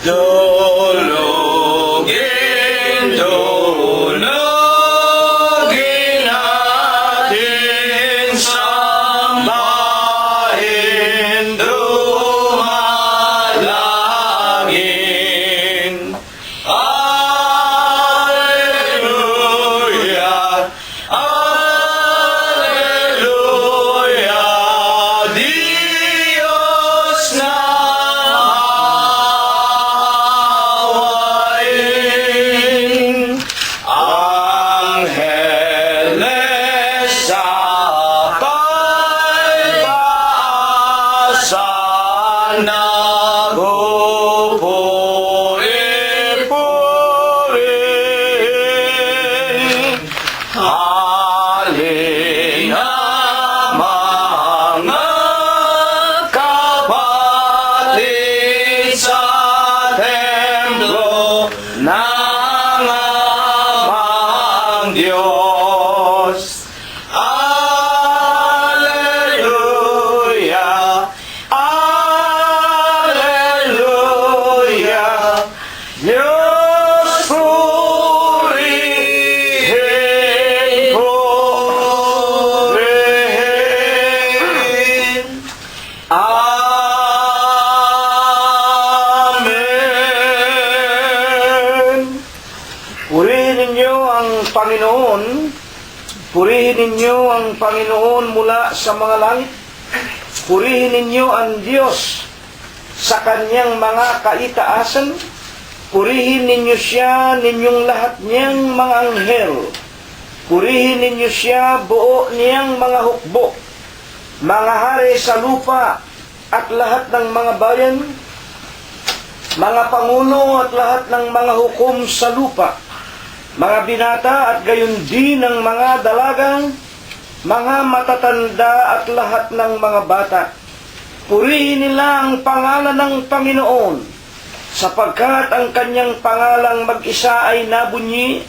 Dulugin, dulugin natin, sambahin, dumalangin. Alleluia, Alleluia, Diyos na mahawain. Angeles sa pagpaasan, nagpupuri-puri. Halina mga kapatid sa templo ng amang Diyos. Alleluia, Alleluia, Diyos purihin, purihin. Amen. Purihin ninyo ang Panginoon. Purihin ninyo ang Panginoon mula sa mga langit. Purihin ninyo ang Diyos sa kanyang mga kaitaasan. Purihin ninyo siya, ninyong lahat niyang mga anghel. Purihin ninyo siya, buo niyang mga hukbo, mga hari sa lupa at lahat ng mga bayan, mga pangulo at lahat ng mga hukom sa lupa, mga binata at gayon din ng mga dalagang, mga matatanda at lahat ng mga bata. Purihin nila ang pangalan ng Panginoon, sapagkat ang kanyang pangalang mag-isa ay nabunyi,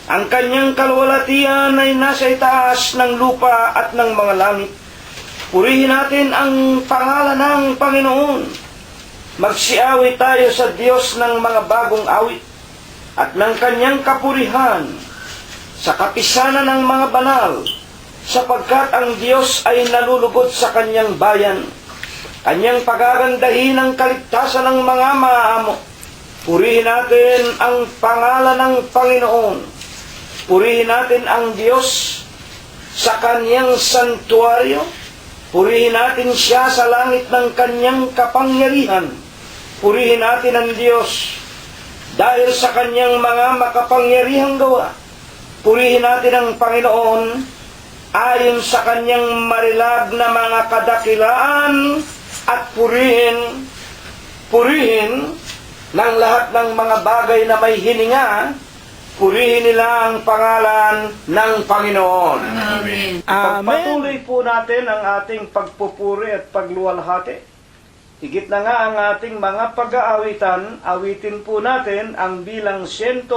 ang kanyang kalwalatian ay nasa itaas ng lupa at ng mga langit. Purihin natin ang pangalan ng Panginoon. Magsiawit tayo sa Diyos ng mga bagong awit at ng kanyang kapurihan sa kapisanan ng mga banal, sapagkat ang Diyos ay nalulugod sa kanyang bayan. Kanyang pagagandahin ang kaligtasan ng mga maamo. Purihin natin ang pangalan ng Panginoon. Purihin natin ang Diyos sa kanyang santuaryo. Purihin natin siya sa langit ng kanyang kapangyarihan. Purihin natin ang Diyos dahil sa kanyang mga makapangyarihang gawa. Purihin natin ang Panginoon ayon sa kanyang marilag na mga kadakilaan, at purihin ng lahat ng mga bagay na may hininga. Purihin nila ang pangalan ng Panginoon. Amen. Pagpatuloy po natin ang ating pagpupuri at pagluwalhati. Higit na nga ang ating mga pag-aawitan, awitin po natin ang bilang 123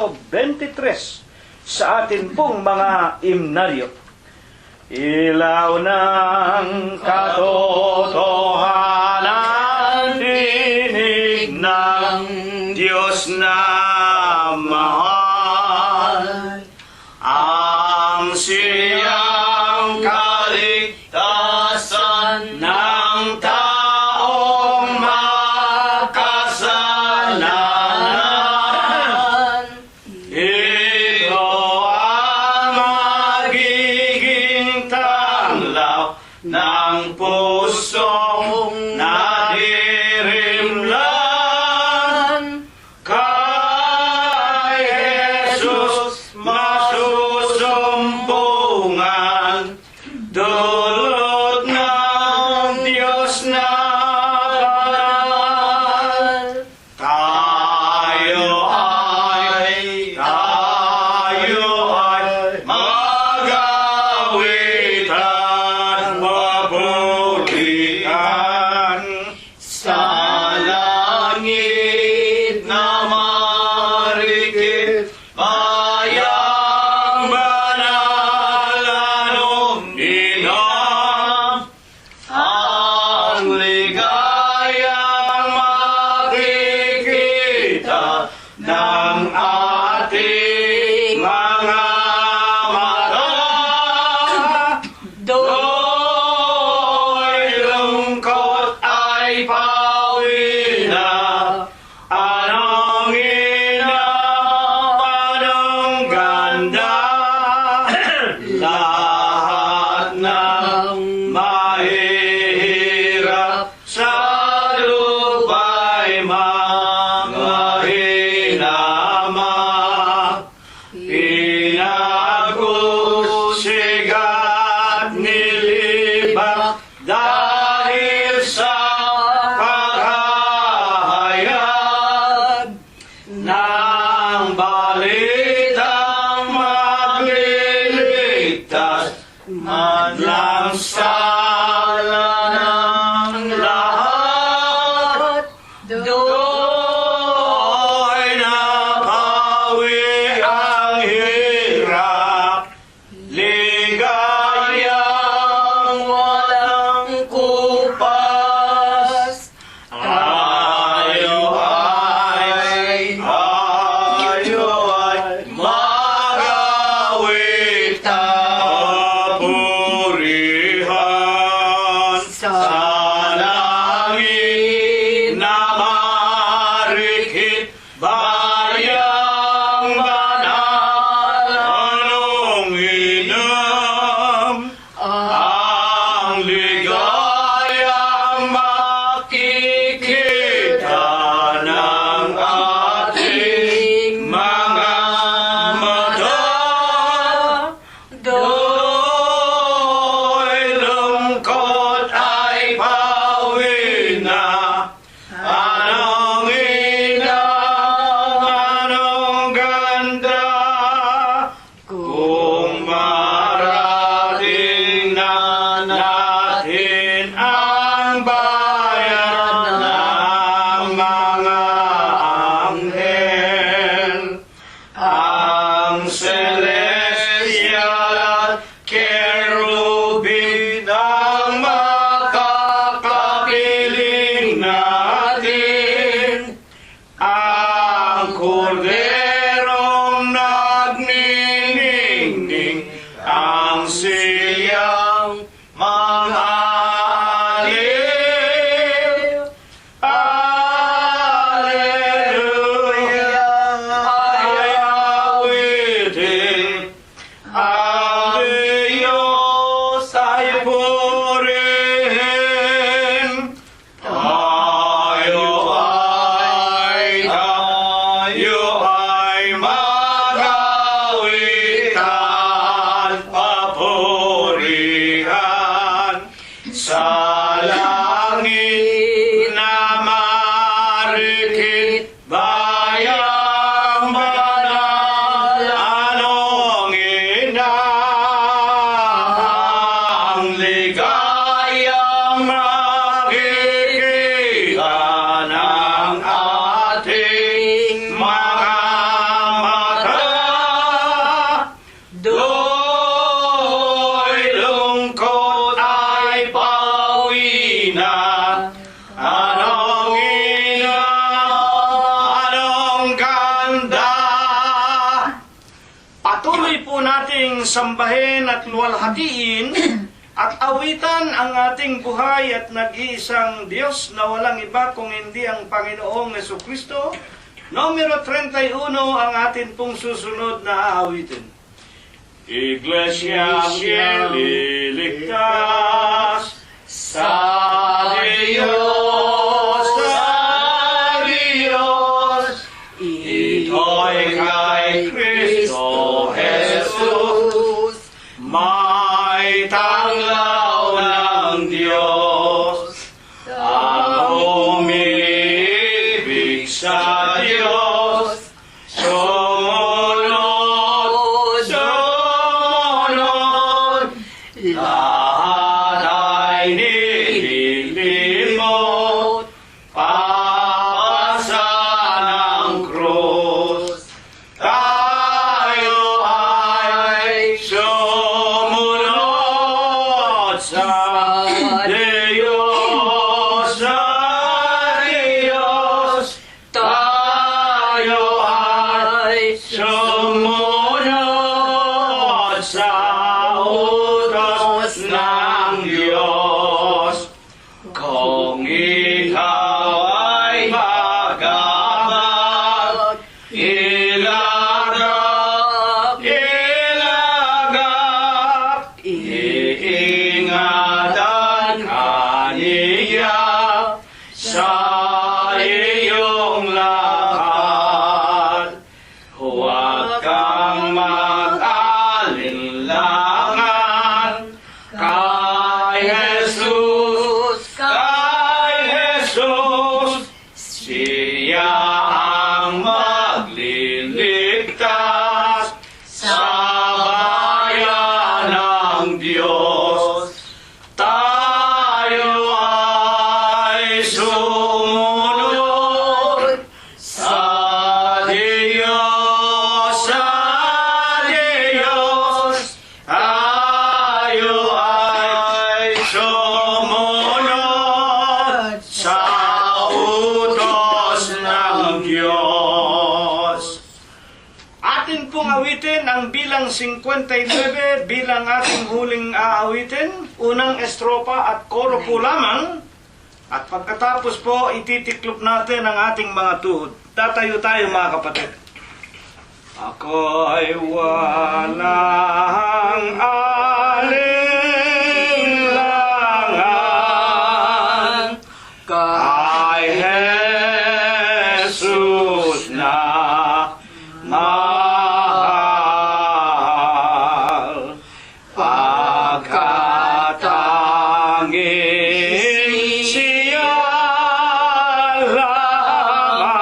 sa atin pong mga imnaryo. Ilaw ng katotohanan, dinig ng Diyos na mahal, ang siyang kaligtasan ng taong makasalanan. Ito ang magiging tanglaw ng pusong nadirimlan. Kay Jesus masusumbungan, dulot ng Diyos na banal. ng ating mga mata. Do'y lungkot ay pawi na. Anong ina, anong ganda. Lahat ng mahihirap sa lupa'y mga hinama. Pinag-usigat nilibak dahil sa paghahayag ng balitang magliligtas man lang sala ng lahat. Do'y napawi ang hirap, ligayang walang kupas. Tayo ay magawitan, papurihan sa langit na marikit, bayang banal. Anong inam ang ligayang makikita ng ating mga mata. Do'y lungkot ay pawi na. Anong ina, anong ganda. Kung marating na natin ang bayan ng mga anghel, ang celestial at kerubin ang makakapiling natin, ang korderong nagniningning, ang siyang mangalip. Alleluia, ay awitin, ang Diyos ay purihin. Tayo ay magawitan, papurihan sa langit na marikit, bayang banal. Anong ina ang ligayang makikita ng ating mga mata. Do'y lungkot ay pawi na. Anong ina, anong ganda. Patuloy po nating sambahin at luwalhatiin at awitan ang ating buhay at nag-iisang Diyos na walang iba kung hindi ang Panginoong Jesucristo. Numero 31 ang atin pong susunod na aawitin. Iglesia liligtas sa Diyos, ito'y kay Kristo Jesus, may tanglaw ng Diyos, ang umibig sa Diyos, sumunod, lahat ay nililimot, papasa ng krus. Tayo ay sumunod sa Diyos, tayo ligtas sa bayan ng Diyos. Tayo ay sumunod sa Diyos, sa Diyos. Tayo ay sumunod sa utos ng Diyos. Atin pong awitin ang bilang 59 bilang ating huling aawitin. Unang estropa at koro po lamang. At pagkatapos po, ititiklop natin ang ating mga tuhod. Tatayo tayo mga kapatid. Ako'y walang alinlangan kay Jesus na mahal, pagkatanging siya lamang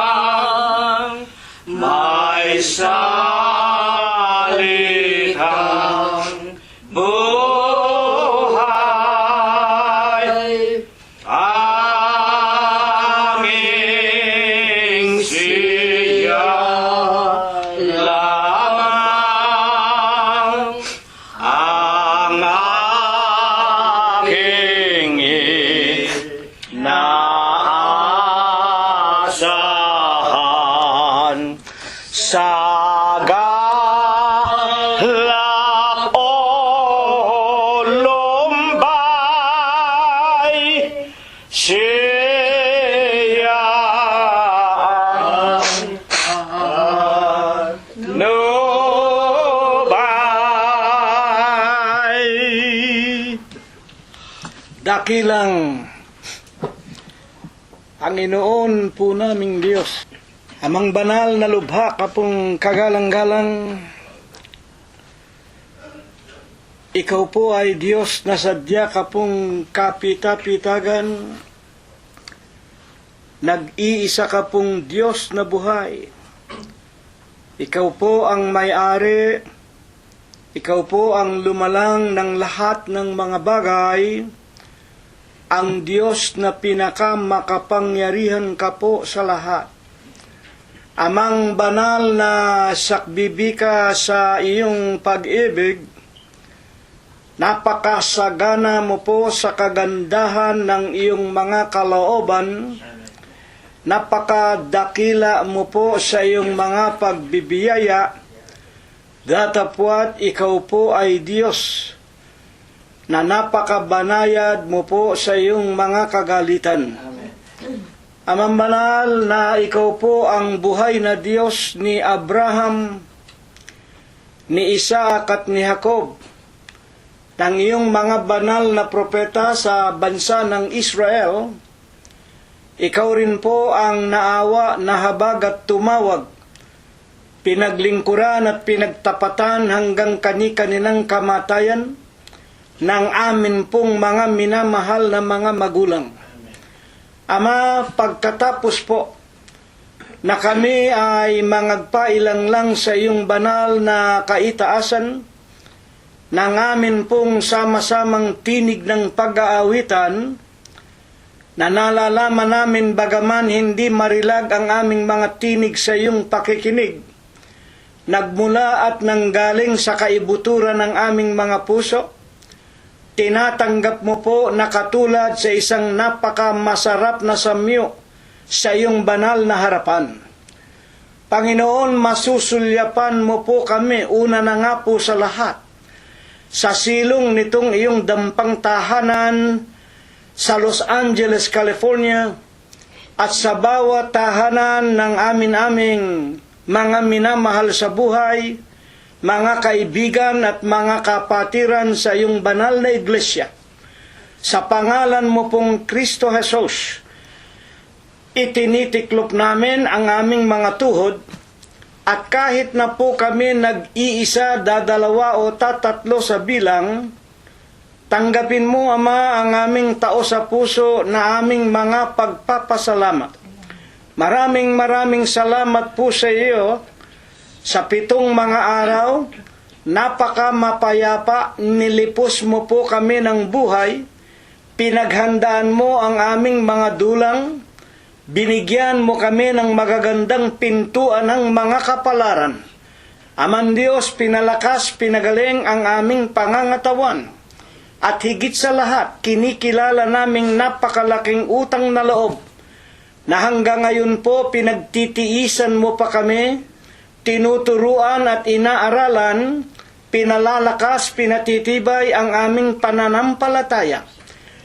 may salitang buhay, aming siya lamang ang aking inaasahan. Sa galak o lumbay, siya ang nubay. Dakilang Panginoon po naming Diyos, amang banal na lubha kapong kagalang-galang, ikaw po ay Diyos na sadya kapong kapita-pitagan, nag-iisa kapong Diyos na buhay. Ikaw po ang may-ari, ikaw po ang lumalang ng lahat ng mga bagay, ang Diyos na pinakamakapangyarihan ka po sa lahat. Amang banal na sakbibika sa iyong pag-ibig, napakasagana mo po sa kagandahan ng iyong mga kalooban, napakadakila mo po sa iyong mga pagbibiyaya, datapwat ikaw po ay Diyos, na napakabanayad mo po sa iyong mga kagalitan. Amang banal na ikaw po ang buhay na Diyos ni Abraham, ni Isaac at ni Jacob, ng iyong mga banal na propeta sa bansa ng Israel. Ikaw rin po ang naawa, nahabag at tumawag, pinaglingkuran at pinagtapatan hanggang kani-kaninang kamatayan ng amin pong mga minamahal na mga magulang. Ama, pagkatapos po na kami ay mangagpailang lang sa iyong banal na kaitaasan, ng amin pong sama-samang tinig ng pag-aawitan, na nalalaman namin bagaman hindi marilag ang aming mga tinig sa iyong pakikinig, nagmula at nanggaling sa kaibuturan ng aming mga puso, tinatanggap mo po na katulad sa isang napakamasarap na samyo sa iyong banal na harapan. Panginoon, masusulyapan mo po kami una na nga po sa lahat, sa silong nitong iyong dampang tahanan sa Los Angeles, California, at sa bawat tahanan ng amin-aming mga minamahal sa buhay, mga kaibigan at mga kapatiran sa iyong banal na iglesia. Sa pangalan mo pong Kristo Jesus, itinitiklop namin ang aming mga tuhod, at kahit na po kami nag-iisa, dadalawa o tatatlo sa bilang, tanggapin mo, Ama, ang aming tao sa puso na aming mga pagpapasalamat. Maraming salamat po sa iyo Sa 7 mga araw, napaka mapayapa, nilipos mo po kami ng buhay, pinaghandaan mo ang aming mga dulang, binigyan mo kami ng magagandang pintuan ng mga kapalaran. Aman Diyos, pinalakas, pinagaling ang aming pangangatawan. At higit sa lahat, kinikilala naming napakalaking utang na loob na hanggang ngayon po pinagtitiisan mo pa kami, tinuturuan at inaaralan, pinalalakas, pinatitibay ang aming pananampalataya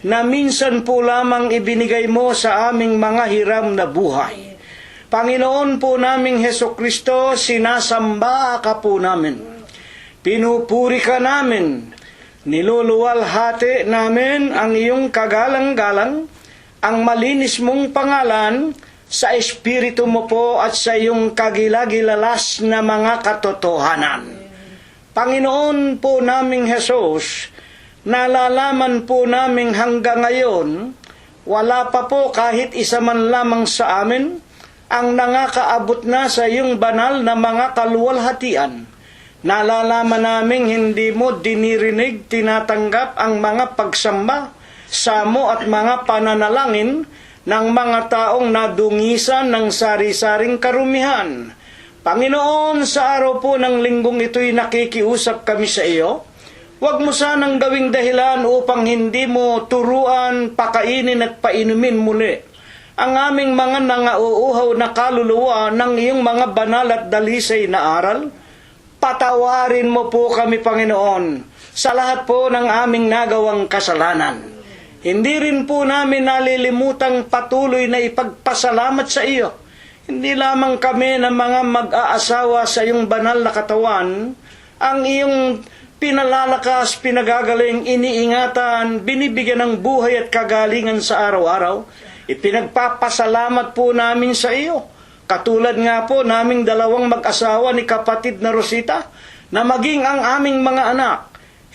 na minsan po lamang ibinigay mo sa aming mga hiram na buhay. Panginoon po naming Hesukristo, sinasamba ka po namin. Pinupuri ka namin. Niluluwalhati namin ang iyong kagalang-galang, ang malinis mong pangalan, sa Espiritu mo po at sa iyong kagilagilalas na mga katotohanan. Panginoon po naming Jesus, nalalaman po namin hanggang ngayon, wala pa po kahit isa man lamang sa amin ang nangakaabot na sa iyong banal na mga kaluwalhatian. Nalalaman naming hindi mo dinirinig, tinatanggap ang mga pagsamba, samo at mga pananalangin ng mga taong nadungisan ng sari-saring karumihan. Panginoon, sa araw po ng linggong ito'y nakikiusap kami sa iyo. Huwag mo sanang gawing dahilan upang hindi mo turuan, pakainin at painumin muli ang aming mga nangauuhaw na kaluluwa ng iyong mga banal at dalisay na aral. Patawarin mo po kami, Panginoon, sa lahat po ng aming nagawang kasalanan. Hindi rin po namin nalilimutang patuloy na ipagpasalamat sa iyo. Hindi lamang kami na mga mag-aasawa sa iyong banal na katawan, ang iyong pinalalakas, pinagagaling, iniingatan, binibigyan ng buhay at kagalingan sa araw-araw. Ipinagpapasalamat po namin sa iyo. Katulad nga po naming 2 mag-asawa ni kapatid na Rosita, na maging ang aming mga anak,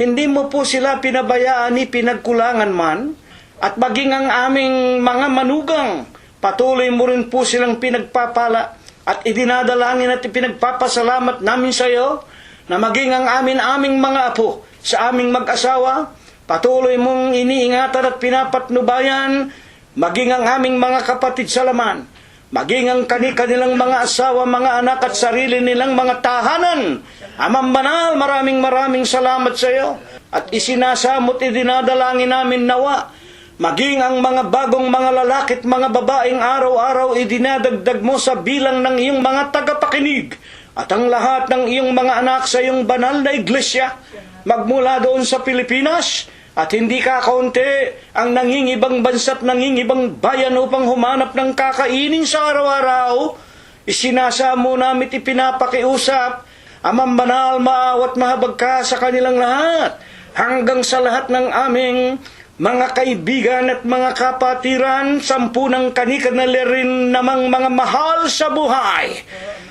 hindi mo po sila pinabayaan ni pinagkulangan man, at maging ang aming mga manugang, patuloy mo rin po silang pinagpapala, at idinadalangin at ipinagpapasalamat namin sa iyo, na maging ang aming mga apo sa aming mag-asawa, patuloy mong iniingatan at pinapatnubayan, maging ang aming mga kapatid sa laman, maging ang kanilang mga asawa, mga anak at sarili nilang mga tahanan. Amang banal, maraming salamat sa iyo. At isinasamot, idinadalangin namin nawa, maging ang mga bagong mga lalaki at mga babaeng araw-araw idinadagdag mo sa bilang ng iyong mga tagapakinig. At ang lahat ng iyong mga anak sa iyong banal na iglesia, magmula doon sa Pilipinas, at hindi kakaunti ang nangingibang bansa at nangingibang bayan upang humanap ng kakainin sa araw-araw, isinasamo namin at ipinapakiusap, Amang banal, maawat mahabag ka sa kanilang lahat, hanggang sa lahat ng aming mga kaibigan at mga kapatiran, 10 kani-kanila rin namang mga mahal sa buhay.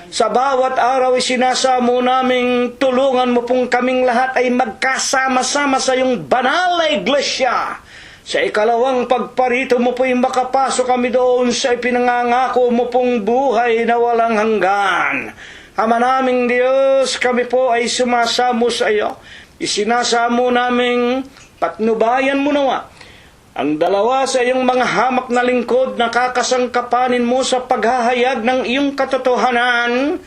Sa bawat araw isinasamo naming tulungan mo pong kaming lahat ay magkasama-sama sa iyong banal na iglesia. Sa 2 pagparito mo po'y makapasok kami doon sa ipinangangako mo pong buhay na walang hanggan. Ama naming Diyos, kami po ay sumasamo sa iyo. Isinasamo naming patnubayan mo nawa ang 2 sa iyong mga hamak na lingkod na kakasangkapanin mo sa paghahayag ng iyong katotohanan.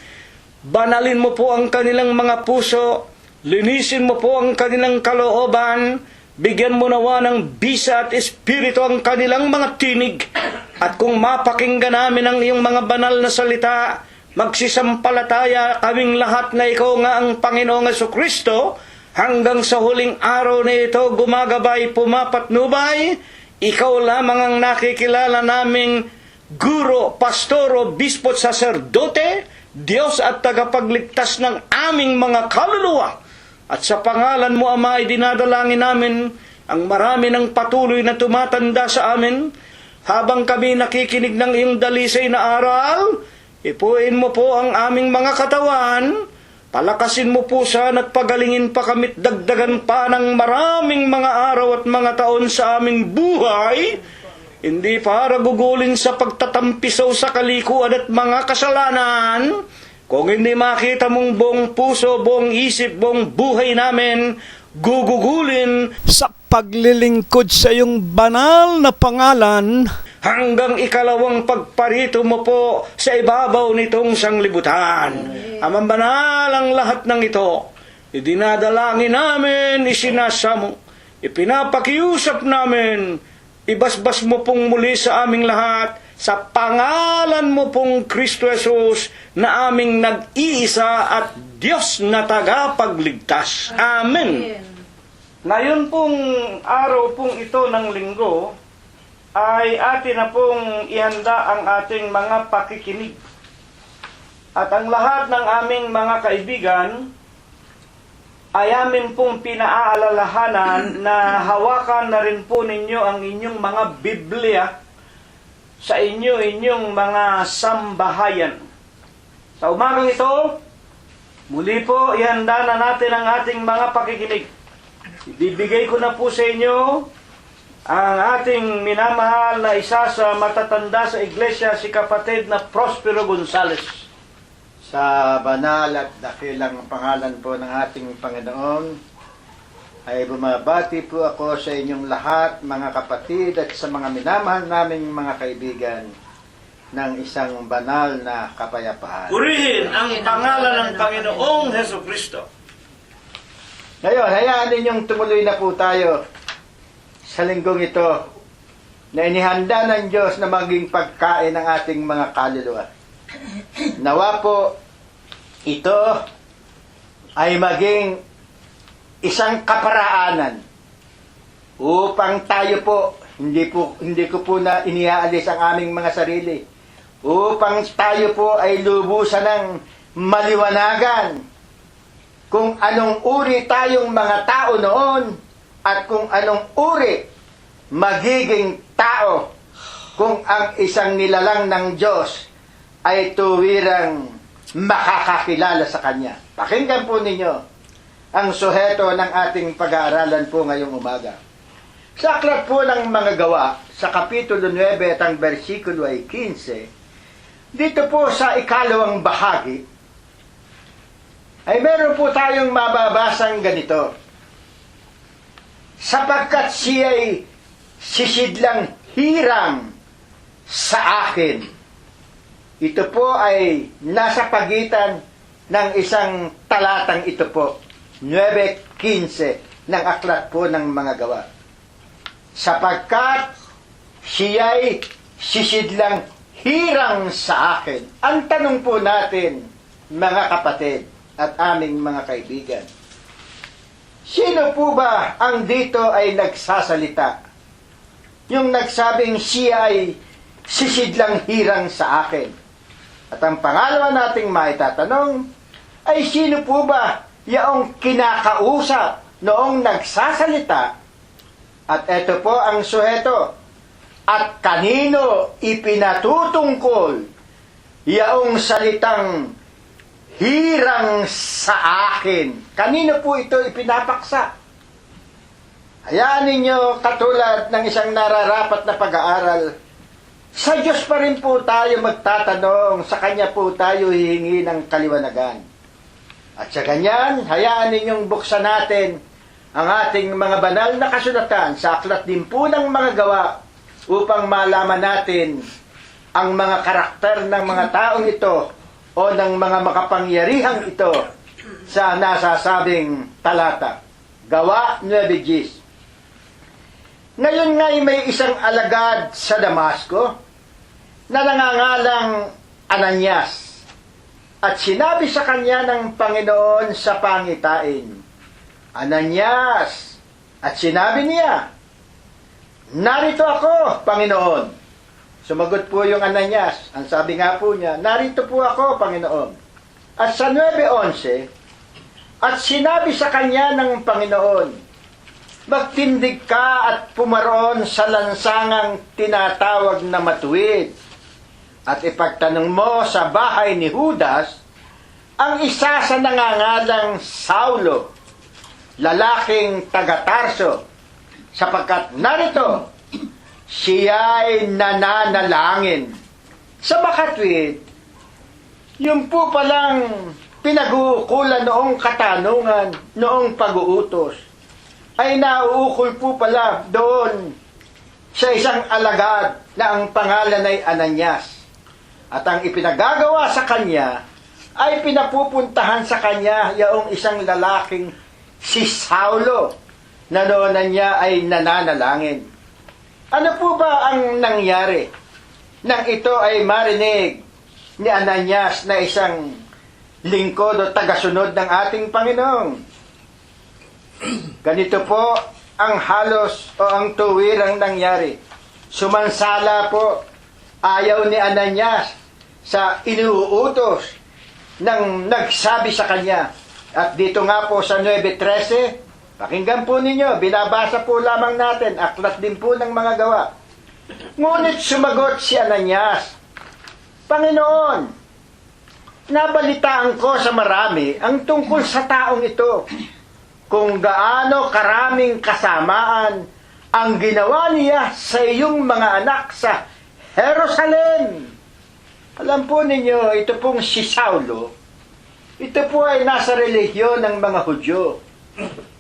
Banalin mo po ang kanilang mga puso, linisin mo po ang kanilang kalooban, bigyan mo nawa ng bisa at espiritu ang kanilang mga tinig. At kung mapakinggan namin ang iyong mga banal na salita, magsisampalataya kaming lahat na ikaw nga ang Panginoong Jesucristo. Hanggang sa huling araw na ito, gumagabay, pumapatnubay, ikaw lamang ang nakikilala naming guro, pastoro, bispo at saserdote, Diyos at tagapagligtas ng aming mga kaluluwa. At sa pangalan mo, Ama, ay dinadalangin namin ang marami ng patuloy na tumatanda sa amin. Habang kami nakikinig ng iyong dalisay na aral, ipuin mo po ang aming mga katawan. Palakasin mo po sana at pagalingin pa kami't dagdagan pa ng maraming mga araw at mga taon sa aming buhay, hindi para gugulin sa pagtatampisaw sa kalikuan at mga kasalanan, Kung hindi makita mong buong puso, buong isip, buong buhay namin, gugugulin sa paglilingkod sa iyong banal na pangalan hanggang ikalawang pagparito mo po sa ibabaw nitong sanglibutan. Amang banal ang lahat ng ito. Idinadalangin namin, isinasamo, ipinapakiusap namin, ibasbas mo pong muli sa aming lahat, sa pangalan mo pong Kristo Jesus na aming nag-iisa at Diyos na tagapagligtas. Amen. Ngayon pong araw pong ito ng linggo, ay atin na pong ihanda ang ating mga pakikinig. At ang lahat ng aming mga kaibigan ay amin pong pinaalalahanan na hawakan na rin po ninyo ang inyong mga Biblia sa inyong mga sambahayan. Sa umagang ito, muli po ihanda na natin ang ating mga pakikinig. Ibibigay ko na po sa inyo ang ating minamahal na isa sa matatanda sa iglesia, si kapatid na Prospero Gonzales. Sa banal at dakilang pangalan po ng ating Panginoon, ay bumabati po ako sa inyong lahat, mga kapatid, at sa mga minamahal naming mga kaibigan ng isang banal na kapayapaan. Purihin ang pangalan ng Panginoong Hesukristo. Ngayon, hayaan ninyong tumuloy na po tayo sa linggong ito na inihanda ng Diyos na maging pagkain ng ating mga kaluluwa. Nawa po, ito ay maging isang kaparaanan upang tayo po, hindi ko po na iniaalis ang aming mga sarili, upang tayo po ay lubusan ng maliwanagan kung anong uri tayong mga tao noon at kung anong uri magiging tao kung ang isang nilalang ng Diyos ay tuwirang makakakilala sa Kanya. Pakinggan po ninyo ang suheto ng ating pag-aaralan po ngayong umaga. Sa aklat po ng mga gawa, sa Kapitulo 9 at ang versikulo ay 15, dito po sa ikalawang bahagi, ay meron po tayong mababasang ganito. Sapagkat siya'y sisidlang hirang sa akin. Ito po ay nasa pagitan ng isang talatang ito po, 9:15 ng aklat po ng mga gawa. Sapagkat siya'y sisidlang hirang sa akin. Ang tanong po natin, mga kapatid at aming mga kaibigan, sino po ba ang dito ay nagsasalita? Yung nagsabing siya ay sisidlang hirang sa akin. At ang pangalawa nating maitatanong ay sino po ba yaong kinakausap noong nagsasalita? At ito po ang suheto. At kanino ipinatutungkol yaong salitang hirang sa akin? Kanino po ito ipinapaksa? Hayaan ninyo, katulad ng isang nararapat na pag-aaral, sa Diyos pa rin po tayo magtatanong, sa Kanya po tayo hihingi ng kaliwanagan. At sa ganyan, hayaan ninyong buksan natin ang ating mga banal na kasulatan sa aklat din po ng mga gawa upang malaman natin ang mga karakter ng mga taong ito o ng mga makapangyarihang ito sa nasasabing talata. Gawa 9:10. Ngayon nga'y may isang alagad sa Damasco na nangangalang Ananias, at sinabi sa kanya ng Panginoon sa pangitain, Ananias, at sinabi niya, narito ako, Panginoon. Sumagot po yung Ananias. Ang sabi nga po niya, narito po ako, Panginoon. At sa 9:11, at sinabi sa kanya ng Panginoon, magtindig ka at pumaroon sa lansangang tinatawag na matuwid, at ipagtanong mo sa bahay ni Judas ang isa sa nangangalang Saulo, lalaking taga-Tarso, sapagkat narito, siya'y nananalangin sa makatwid Yung po palang pinag-uukulan noong katanungan, noong pag-uutos, ay nauukol po pala doon sa isang alagad na ang pangalan ay Ananias. At ang ipinagagawa sa kanya ay pinapupuntahan sa kanya yung isang lalaking si Saulo na noon na niya ay nananalangin. Ano po ba ang nangyari nang ito ay marinig ni Ananias na isang lingkod o tagasunod ng ating Panginoon? Ganito po ang halos o ang tuwirang nangyari. Sumansala po, ayaw ni Ananias sa inuutos ng nagsabi sa kanya. At dito nga po sa 9:13, pakinggan po ninyo, binabasa po lamang natin, aklat din po ng mga gawa. Ngunit sumagot si Ananias, Panginoon, nabalitaan ko sa marami ang tungkol sa taong ito, kung gaano karaming kasamaan ang ginawa niya sa iyong mga anak sa Jerusalem. Alam po ninyo, ito pong si Saulo, ito po ay nasa relihiyon ng mga Hudyo.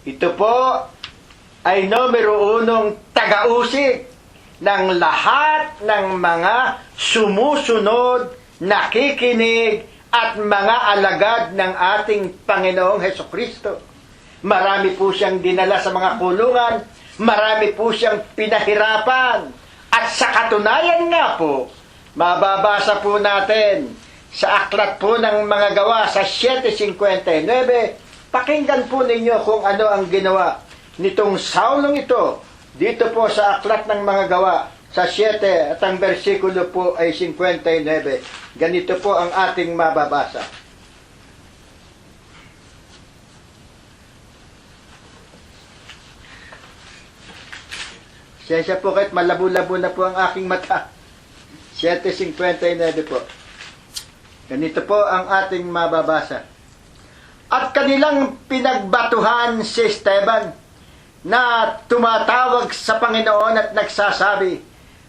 Ito po ay numero 1 taga-usig ng lahat ng mga sumusunod, nakikinig, at mga alagad ng ating Panginoong Hesukristo. Marami po siyang dinala sa mga kulungan, marami po siyang pinahirapan, at sa katunayan nga po, mababasa po natin sa aklat po ng mga gawa sa 7:59, pakinggan po ninyo kung ano ang ginawa nitong Saulong ito dito po sa aklat ng mga gawa sa 7 at ang bersikulo po ay 59. Ganito po ang ating mababasa. Siyensya po kahit malabo-labo na po ang aking mata. 7:59 po. Ganito po ang ating mababasa. At kanilang pinagbatuhan si Esteban na tumatawag sa Panginoon at nagsasabi,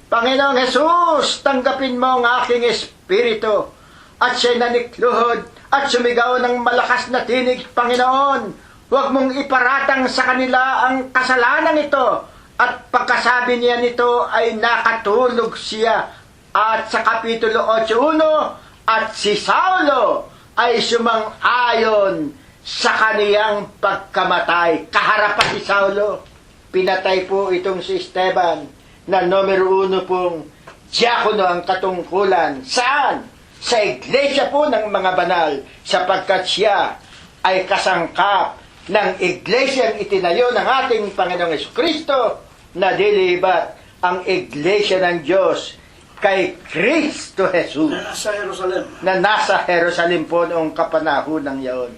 Panginoong Jesus, tanggapin mo ang aking espiritu. At siya'y nanikluhod at sumigaw ng malakas na tinig, Panginoon, huwag mong iparatang sa kanila ang kasalanan ito. At pagkasabi niya nito ay nakatulog siya. At sa Kapitulo 8:1, at si Saulo ay sumang-ayon sa kaniyang pagkamatay. Kaharapan si Saulo. Pinatay po itong si Esteban na numero 1 pong diakono ang katungkulan. Saan? Sa iglesia po ng mga banal, sapagkat siya ay kasangkap ng iglesyang itinayo ng ating Panginoong Jesucristo na dilibat ang iglesia ng Diyos kay Kristo Jesus Sa Jerusalem. na nasa Jerusalem po noong kapanahon yaon.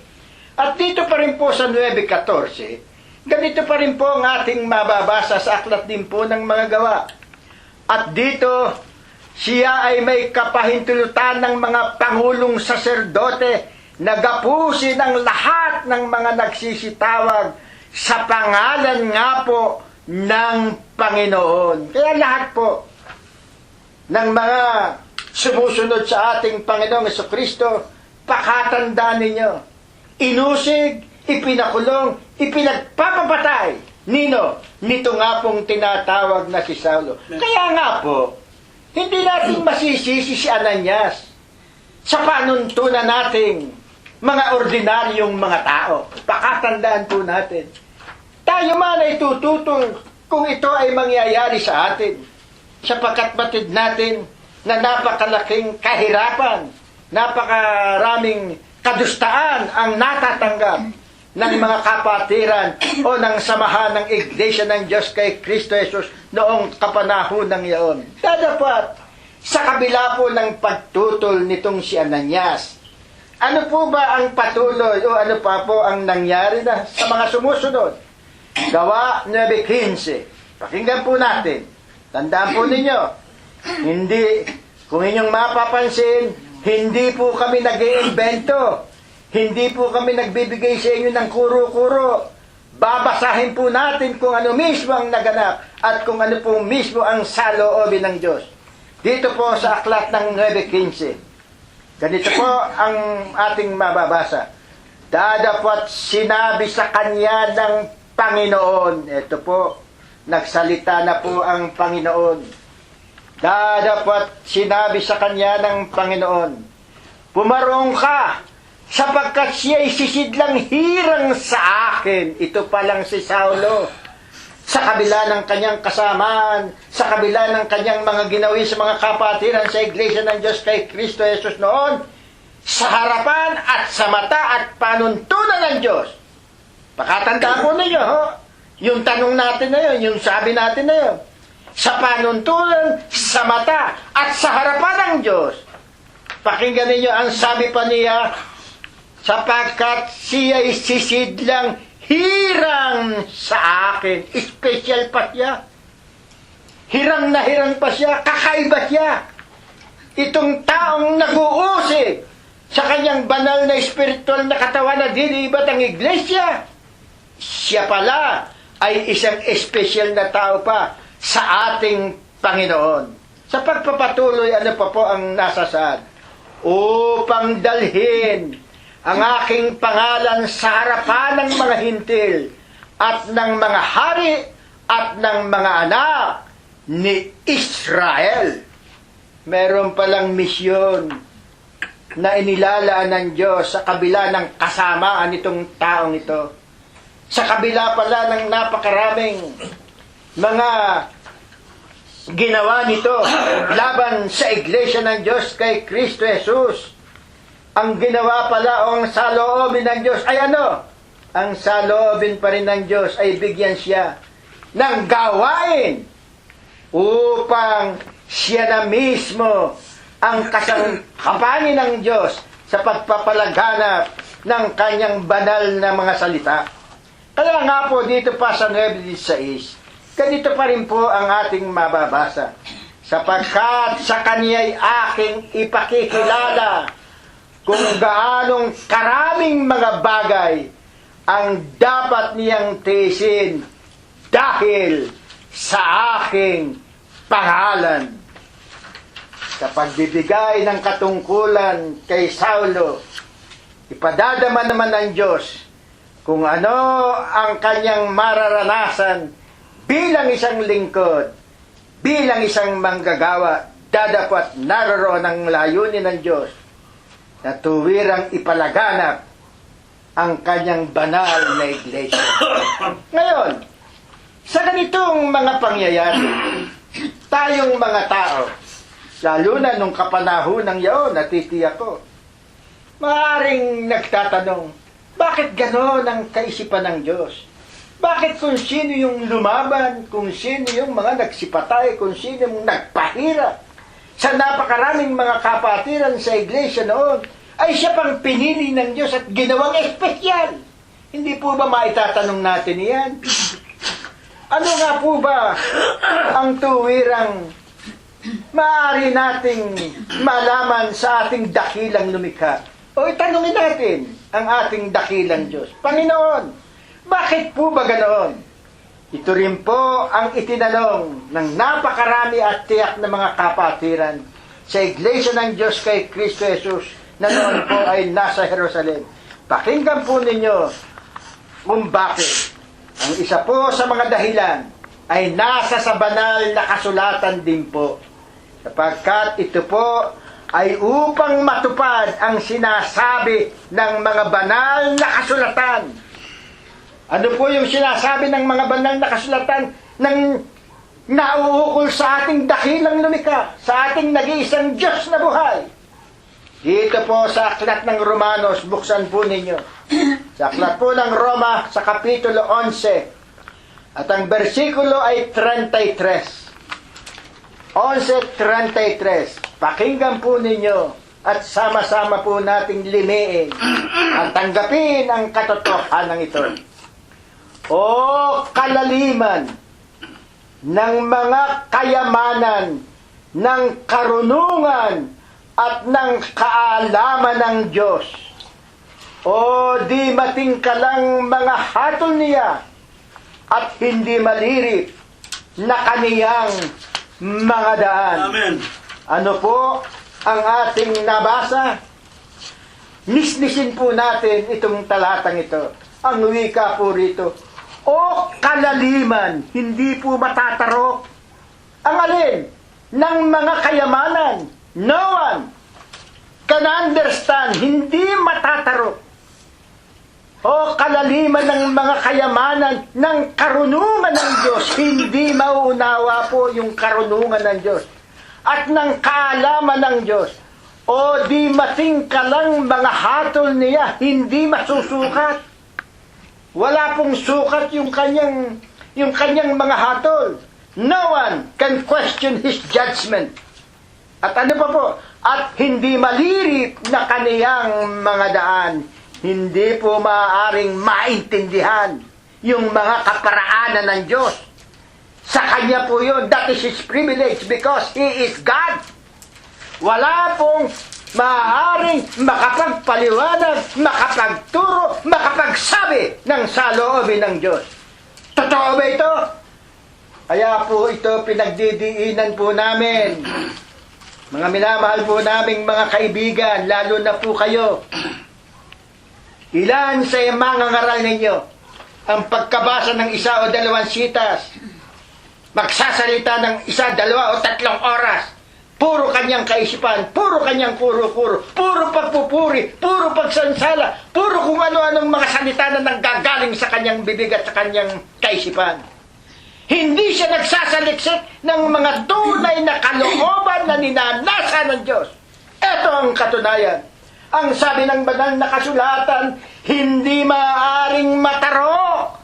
At dito pa rin po sa 9:14, ganito pa rin po ang ating mababasa sa aklat din po ng mga gawa. At dito, siya ay may kapahintulutan ng mga pangulong saserdote na gapusin ang lahat ng mga nagsisitawag sa pangalan nga po ng Panginoon. Kaya lahat po ng mga sumusunod sa ating Panginoong Jesucristo, pakatandaan ninyo, inusig, ipinakulong, ipinagpapapatay. Nino? Nito nga pong tinatawag na si Saulo. Kaya nga po, hindi natin masisisi si Ananias sa panuntunan nating mga ordinaryong mga tao. Pakatandaan po natin. Tayo man ay tututol kung ito ay mangyayari sa atin. Sapagkat batid natin na napakalaking kahirapan, napakaraming kadustaan ang natatanggap ng mga kapatiran o ng samahan ng Iglesia ng Diyos kay Kristo Jesus noong kapanahon ng iyon. Dapat, sa kabila po ng pagtutol nitong si Ananias, ano po ba ang patuloy o ano pa po ang nangyari na sa mga sumusunod? Gawa 9:15. Pakinggan po natin. Tandaan po ninyo, kung inyong mapapansin, hindi po kami nag-iimbento. Hindi po kami nagbibigay sa inyo ng kuro-kuro. Babasahin po natin kung ano mismo ang naganap at kung ano po mismo ang saloobin ng Diyos. Dito po sa aklat ng 9:15. Ganito po ang ating mababasa. Dadapot sinabi sa kanya ng Panginoon. Ito po, nagsalita na po ang Panginoon. Dadapot sinabi sa kanya ng Panginoon, pumarong ka, sapagkat siya'y sisidlang hirang sa akin. Ito pa lang si Saulo. Sa kabila ng kanyang kasamaan, sa kabila ng kanyang mga ginawi sa mga kapatiran sa Iglesia ng Diyos kay Kristo Jesus noon, sa harapan at sa mata at panuntunan ng Diyos. Pakatanda po ninyo, ho? Yung tanong natin na yun, yung sabi natin na yun. Sa panuntunan, sa mata at sa harapan ng Diyos. Pakinggan ninyo ang sabi pa niya, sapagkat siya'y sisidlang hirang sa akin. Special pa siya. Hirang na hirang pa siya. Kakaiba siya. Itong taong nag-uusig sa kanyang banal na espiritual na katawan na dinibat ang iglesia, siya pala ay isang espesyal na tao pa sa ating Panginoon. Sa pagpapatuloy, ano pa po ang nasasaad? Upang dalhin ang aking pangalan sa harapan ng mga hintil at ng mga hari at ng mga anak ni Israel. Meron palang misyon na inilalaan ng Diyos sa kabila ng kasamaan nitong taong ito. Sa kabila pala ng napakaraming mga ginawa nito laban sa Iglesia ng Diyos kay Kristo Jesus. Ang ginawa pala o ang saloobin ng Diyos ay ano? Ang saloobin pa rin ng Diyos ay bigyan siya ng gawain upang siya na mismo ang kasangkapanin ng Diyos sa pagpapalaganap ng kanyang banal na mga salita. Kaya nga po dito pa sa 9:16, ganito pa rin po ang ating mababasa. Sapagkat sa kanya'y aking ipakikilala kung gaanong karaming mga bagay ang dapat niyang tiisin dahil sa aking pangalan. Sa pagbibigay ng katungkulan kay Saulo, ipadadama naman ng Diyos kung ano ang kanyang mararanasan bilang isang lingkod, bilang isang manggagawa. Dadapat naroroon ang layunin ng Diyos na tuwirang ipalaganap ang kanyang banal na iglesia. Ngayon, sa ganitong mga pangyayari, tayong mga tao, lalo na nung kapanahon yaon, natitiyak ko, maaaring nagtatanong, bakit gano'n ang kaisipan ng Diyos? Bakit kung sino yung lumaban, kung sino yung mga nagsipatay, kung sino yung nagpahirap sa napakaraming mga kapatiran sa iglesia noon, ay siya pang pinili ng Diyos at ginawang espesyal? Hindi po ba maitatanong natin iyan? Ano nga po ba ang tuwirang maaari nating malaman sa ating dakilang lumikha? O itanungin natin ang ating dakilang Diyos. Panginoon, bakit po ba ganoon? Ito rin po ang itinanong ng napakarami at tiyak na mga kapatiran sa Iglesia ng Diyos kay Kristo Jesus na noon po ay nasa Jerusalem. Pakinggan po ninyo kung bakit. Ang isa po sa mga dahilan ay nasa sa banal na kasulatan din po. Sapagkat ito po ay upang matupad ang sinasabi ng mga banal na kasulatan. Ano po yung sinasabi ng mga banal na kasulatan ng nauukol sa ating dakilang lumikha, sa ating nag-iisang Diyos na buhay? Dito po sa aklat ng Romanos, buksan po ninyo. Sa aklat po ng Roma, sa Kapitulo 11, at ang bersikulo ay 33. 11:33. Pakinggan po ninyo at sama-sama po nating limiin at tanggapin ang katotohanan ito. O kalaliman ng mga kayamanan, ng karunungan at ng kaalaman ng Diyos. O di matingkalang mga hatol niya at hindi malirip na kaniyang mga daan. Amen. Ano po ang ating nabasa? nisnisin po natin itong talatang ito. Ang wika po rito, o kalaliman, hindi po matatarok. Ang alin? Ng mga kayamanan. No one can understand, hindi matatarok. O kalaliman ng mga kayamanan ng karunungan ng Diyos, hindi mauunawa po yung karunungan ng Diyos. At ng kaalaman ng Diyos, o di matingkalang mga hatol niya, hindi masusukat. Wala pong sukat yung kanyang mga hatol. No one can question his judgment. At ano pa po? At hindi malirip na kaniyang mga daan. Hindi po maaaring maintindihan yung mga kaparaanan ng Diyos. Sa Kanya po yun. That is His privilege because He is God. Wala pong maaaring makapagpaliwanag, makapagturo, makapagsabi ng saloobin ng Diyos. Totoo ba ito? Kaya po ito pinagdidiinan po namin. Mga minamahal po naming mga kaibigan, lalo na po kayo. Ilan sa mga ngaral ninyo ang pagkabasa ng 1 o 2 sitas, magsasalita ng 1, 2 o 3 oras, puro kanyang kaisipan, puro kanyang kuro-kuro, puro pagpupuri, puro pagsansala, puro kung ano-anong mga salita na nanggagaling sa kanyang bibig at sa kanyang kaisipan. Hindi siya nagsasaliksik ng mga tunay na kalooban na ninanasa ng Diyos. Ito ang katunayan. Ang sabi ng banal na kasulatan, hindi maaaring mataro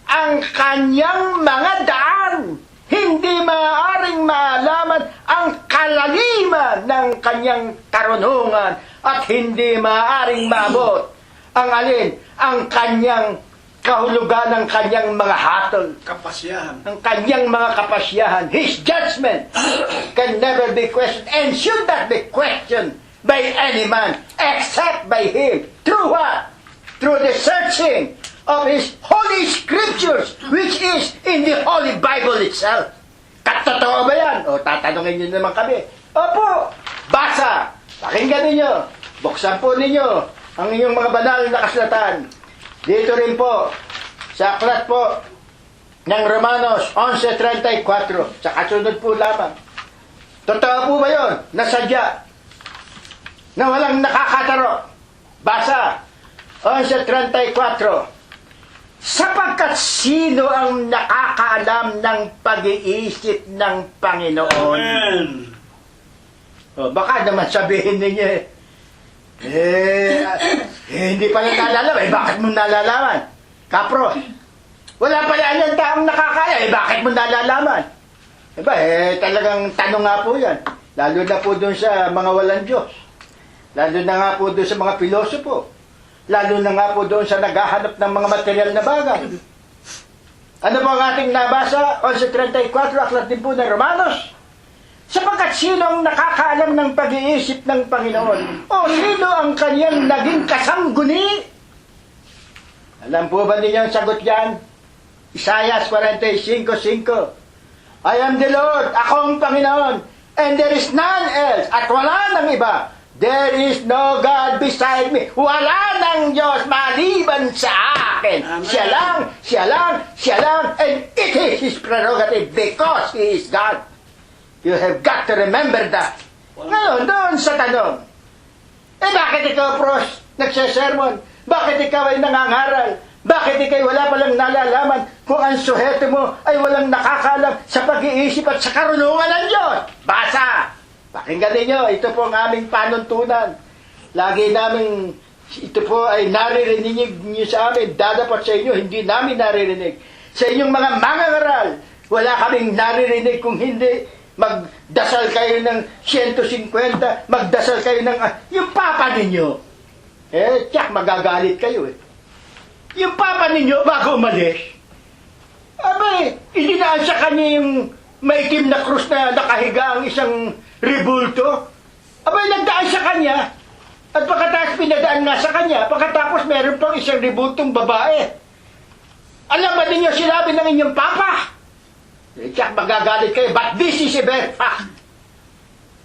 ang kanyang mga daan. Hindi maaaring maalaman ang kalaliman ng kanyang karunungan at hindi maaaring maabot ang alin, ang kanyang kahulugan ng kanyang mga hatol. Kapasyahan. Ang kanyang mga kapasyahan. His judgment can never be questioned and should not be questioned by any man except by Him. Through what? Through the searching of His Holy Scriptures, which is in the Holy Bible itself. Totoo ba yan? O tatanungin nyo naman kami. Opo, basa. Pakinggan ninyo. Buksan po ninyo ang inyong mga banal na kasulatan. Dito rin po, sa aklat po ng Romanos 11:34, sa kasunod po lamang. Totoo po ba yun? Nasadya. Na walang nakakataro. Basa. 11:34. Sapagkat sino ang nakakaalam ng pag-iisip ng Panginoon? Amen. O, baka naman sabihin ninyo hindi pala nalalaman. Bakit mo nalalaman? Kapro, wala pala yung taong nakakaya. Bakit mo nalalaman? Talagang tanong nga po yan. Lalo na po doon sa mga walang Diyos. Lalo na nga po doon sa mga pilosopo. Lalo na nga po doon sa naghahanap ng mga material na bagay. Ano po ang ating nabasa? 11:34, aklat din po ng Romanos. Sapagkat sino ang nakakaalam ng pag-iisip ng Panginoon? O sino ang kanyang naging kasangguni? Alam po ba ninyo ang sagot yan? Isaiah 45:5. I am the Lord, ako ang Panginoon, and there is none else, at wala nang iba. There is no God beside me. Wala nang Diyos maliban sa akin. Amen. Siya lang, and it is His prerogative because He is God. You have got to remember that. Ngayon, doon sa tanong, bakit ikaw, Pros, nagsasermon? Bakit ikaw ay nangangaral? Bakit ikaw wala palang nalalaman kung ang suheto mo ay walang nakakalam sa pag-iisip at sa karunungan ng Diyos? Basa! Pakinggan ninyo, ito po ang aming panuntunan. Lagi namin, ito po ay naririnig niyo sa amin, dadapat sa inyo, hindi namin naririnig. Sa inyong mga mangangaral, wala kaming naririnig kung hindi magdasal kayo ng 150, magdasal kayo ng, yung papa ninyo. Tiyak, magagalit kayo Yung papa ninyo, bago umalis, ilinaan sa kanya yung maitim na krus na nakahiga ang isang rebulto. Nagdaan sa kanya. At pagkatapos pinadaan nga sa kanya, pagkatapos meron pang isang rebultong babae. Alam ba ninyo, sinabi ng inyong papa? Tiyak, magagalit kayo, but this is a very fact.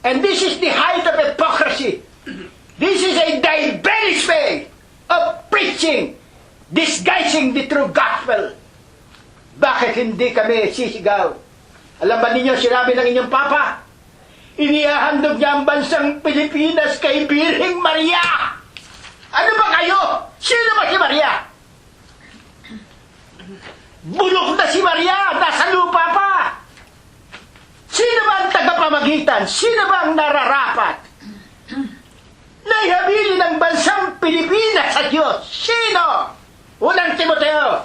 And this is the height of hypocrisy. This is a diabolic way of preaching, disguising the true gospel. Bakit hindi kami sisigaw? Alam ba ninyo, sinabi ng inyong Papa, inihahandog niya ang bansang Pilipinas kay Birheng Maria. Ano ba kayo? Sino ba si Maria? Bulok na si Maria, nasa lupa pa. Sino ba ang tagapamagitan? Sino ba ang nararapat? Naihabili ng bansang Pilipinas sa Diyos. Sino? Unang Timoteo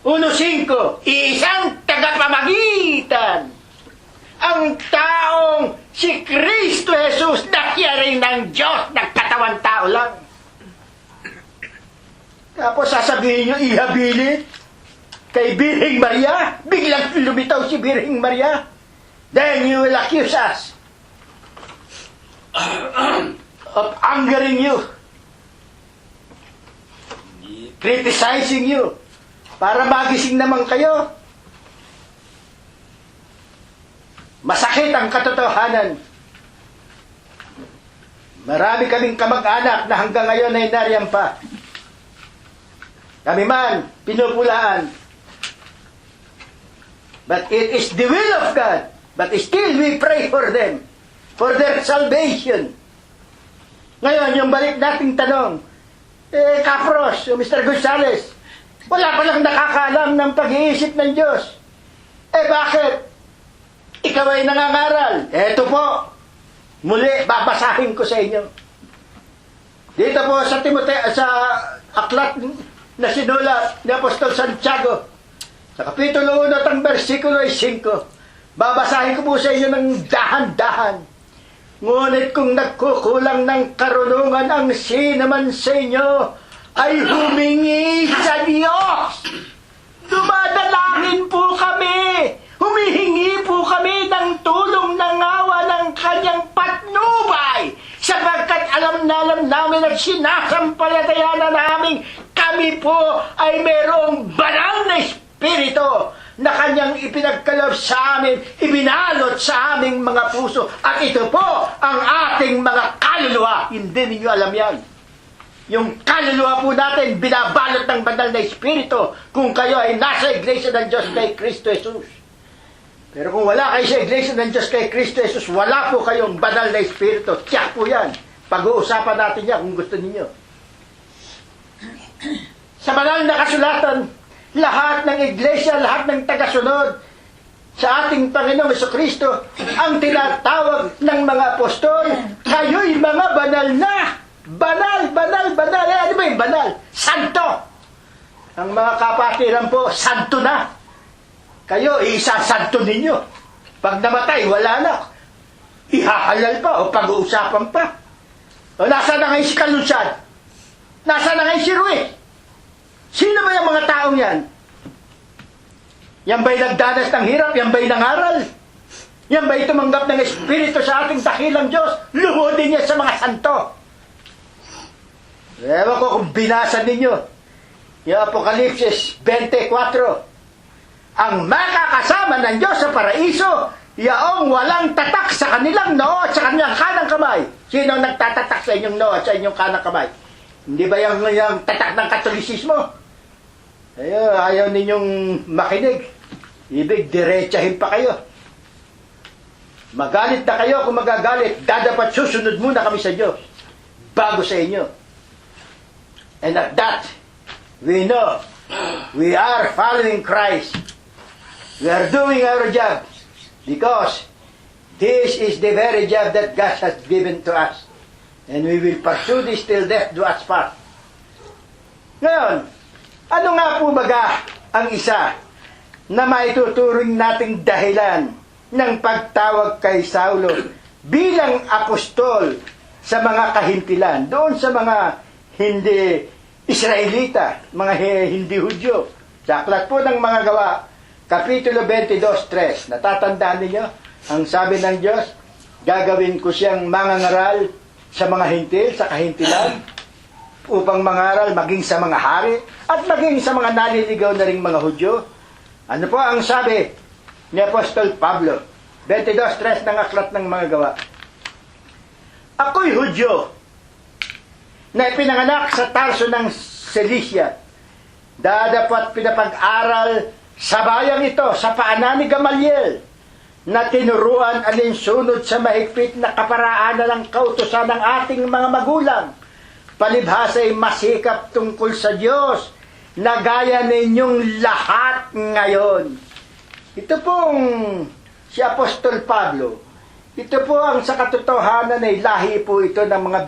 1:5, isang tagapamagitan. Ang taong si Kristo Jesus na rin ng Diyos, nagkatawang tao lang. Tapos sasabihin nyo, ihabili kay Birheng Maria? Biglang lumitaw si Birheng Maria? Then you will accuse us of angering you, criticizing you, para magising naman kayo. Masakit ang katotohanan. Marami kaming kamag-anak na hanggang ngayon ay nariyan pa. Kami man, pinupulaan. But it is the will of God. But still we pray for them, for their salvation. Ngayon, yung balik nating tanong, Kapros, Mr. Gonzales, wala palang nakakaalam ng pag-iisip ng Diyos. Bakit? Ikaw ay nangangaral. Eto po, muli, babasahin ko sa inyo. Dito po sa sa aklat na sinulat ni Apostol Santiago, sa Kapitulo 1 at ang versikulo 5, babasahin ko po sa inyo ng dahan-dahan. Ngunit kung nagkukulang ng karunungan ang sino man sa inyo, ay humingi sa Diyos. Dumadalangin po kami. Humihingi po kami ng tulong ng awa ng kanyang patnubay, sapagkat alam namin at sinasampalatayanan namin kami po ay mayroong banal na Espiritu na kanyang ipinagkaloob sa amin, ibinalot sa aming mga puso, at ito po ang ating mga kaluluwa. Hindi ninyo alam yan. Yung kaluluwa po natin, binabalot ng banal na Espiritu kung kayo ay nasa Iglesia ng Diyos kay Kristo Jesus. Pero kung wala kayo sa Iglesia ng Diyos kay Kristo Jesus, wala po kayong banal na Espiritu. Tiyak po yan. Pag-uusapan natin yan kung gusto ninyo. Sa banal na kasulatan, lahat ng Iglesia, lahat ng tagasunod sa ating Panginoong Jesucristo, ang tinatawag ng mga apostol, kayo'y mga banal na. Banal, banal, banal. Ano ba yung banal? Santo. Ang mga kapatiran po, santo na. Kayo, isa-santo ninyo. Pag namatay, wala na. Ihahalal pa o pag-uusapan pa. O nasa na ngayon si Kalunsad? Nasa na ngayon si Ruiz? Sino ba yung mga taong yan? Yan ba'y nagdanas ng hirap? Yan ba'y nangaral? Yan ba'y tumanggap ng Espiritu sa ating dakilang Diyos? Luhodin niya sa mga santo. Ewan ko kung binasa ninyo yung Apokalipsis 24. Ang makakasama ng Diyos sa paraiso, yaong walang tatak sa kanilang noo at sa kanilang kanang kamay. Sino ang nagtatatak sa inyong noo at sa inyong kanang kamay? Hindi ba yung tatak ng Katolisismo? Ayaw ninyong makinig. Ibig, diretsahin pa kayo. Magalit na kayo kung magagalit. Dapat susunod muna kami sa Diyos bago sa inyo. And at that, we know we are following Christ. We are doing our job because this is the very job that God has given to us. And we will pursue this till death do us part. Ngayon, ano nga po baga ang isa na maituturing nating dahilan ng pagtawag kay Saulo bilang apostol sa mga kahintilan, doon sa mga hindi Israelita, mga hindi Hudyo? Sa aklat po ng mga gawa, Kapitulo 22:3, natatandaan ninyo? Ang sabi ng Diyos, gagawin ko siyang mangangaral sa mga hintil, sa kahintilan, upang mangaral maging sa mga hari, at maging sa mga naliligaw na ring mga Hudyo. Ano po ang sabi ni Apostol Pablo? 22:3 ng aklat ng mga gawa. Ako'y Hudyo, na ipinanganak sa Tarso ng Cilicia. Dapat pinapag-aral sa bayang ito sa paanan ni Gamaliel na tinuruan alinsunod sa mahigpit na kaparaanan ng kautusan ng ating mga magulang. Palibhasa ay masikap tungkol sa Diyos na gaya ninyong lahat ngayon. Ito pong si Apostol Pablo, ito po ang sa katotohanan ay lahi po ito ng mga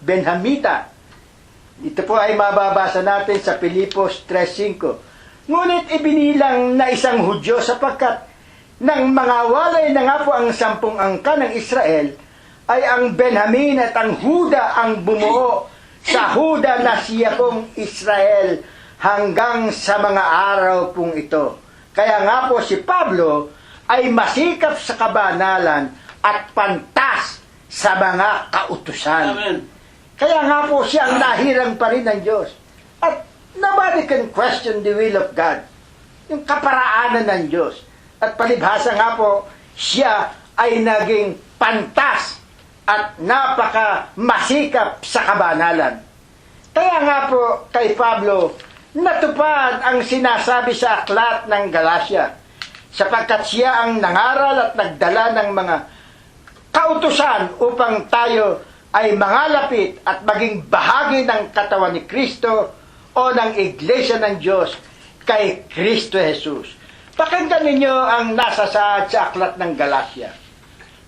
Benhamita. Ito po ay mababasa natin sa Pilipos 3:5. Ngunit ibinilang na isang Hudyo sapagkat nang mga walay na nga po ang 10 angka ng Israel, ay ang Benjamin at ang Huda ang bumuo sa Huda na siya pong Israel hanggang sa mga araw pong ito. Kaya nga po si Pablo ay masikap sa kabanalan at pantas sa mga kautusan. Amen. Kaya nga po siya ang nahirang pa rin ng Diyos. At nobody can question the will of God. Yung kaparaanan ng Diyos. At palibhasa nga po, siya ay naging pantas at napaka masikap sa kabanalan. Kaya nga po kay Pablo, natupad ang sinasabi sa aklat ng Galacia, sapagkat siya ang nangaral at nagdala ng mga kautusan upang tayo ay mangalapit at maging bahagi ng katawan ni Kristo o ng Iglesia ng Diyos kay Kristo Jesus. Pakinggan ninyo ang nasa sa aklat ng Galacia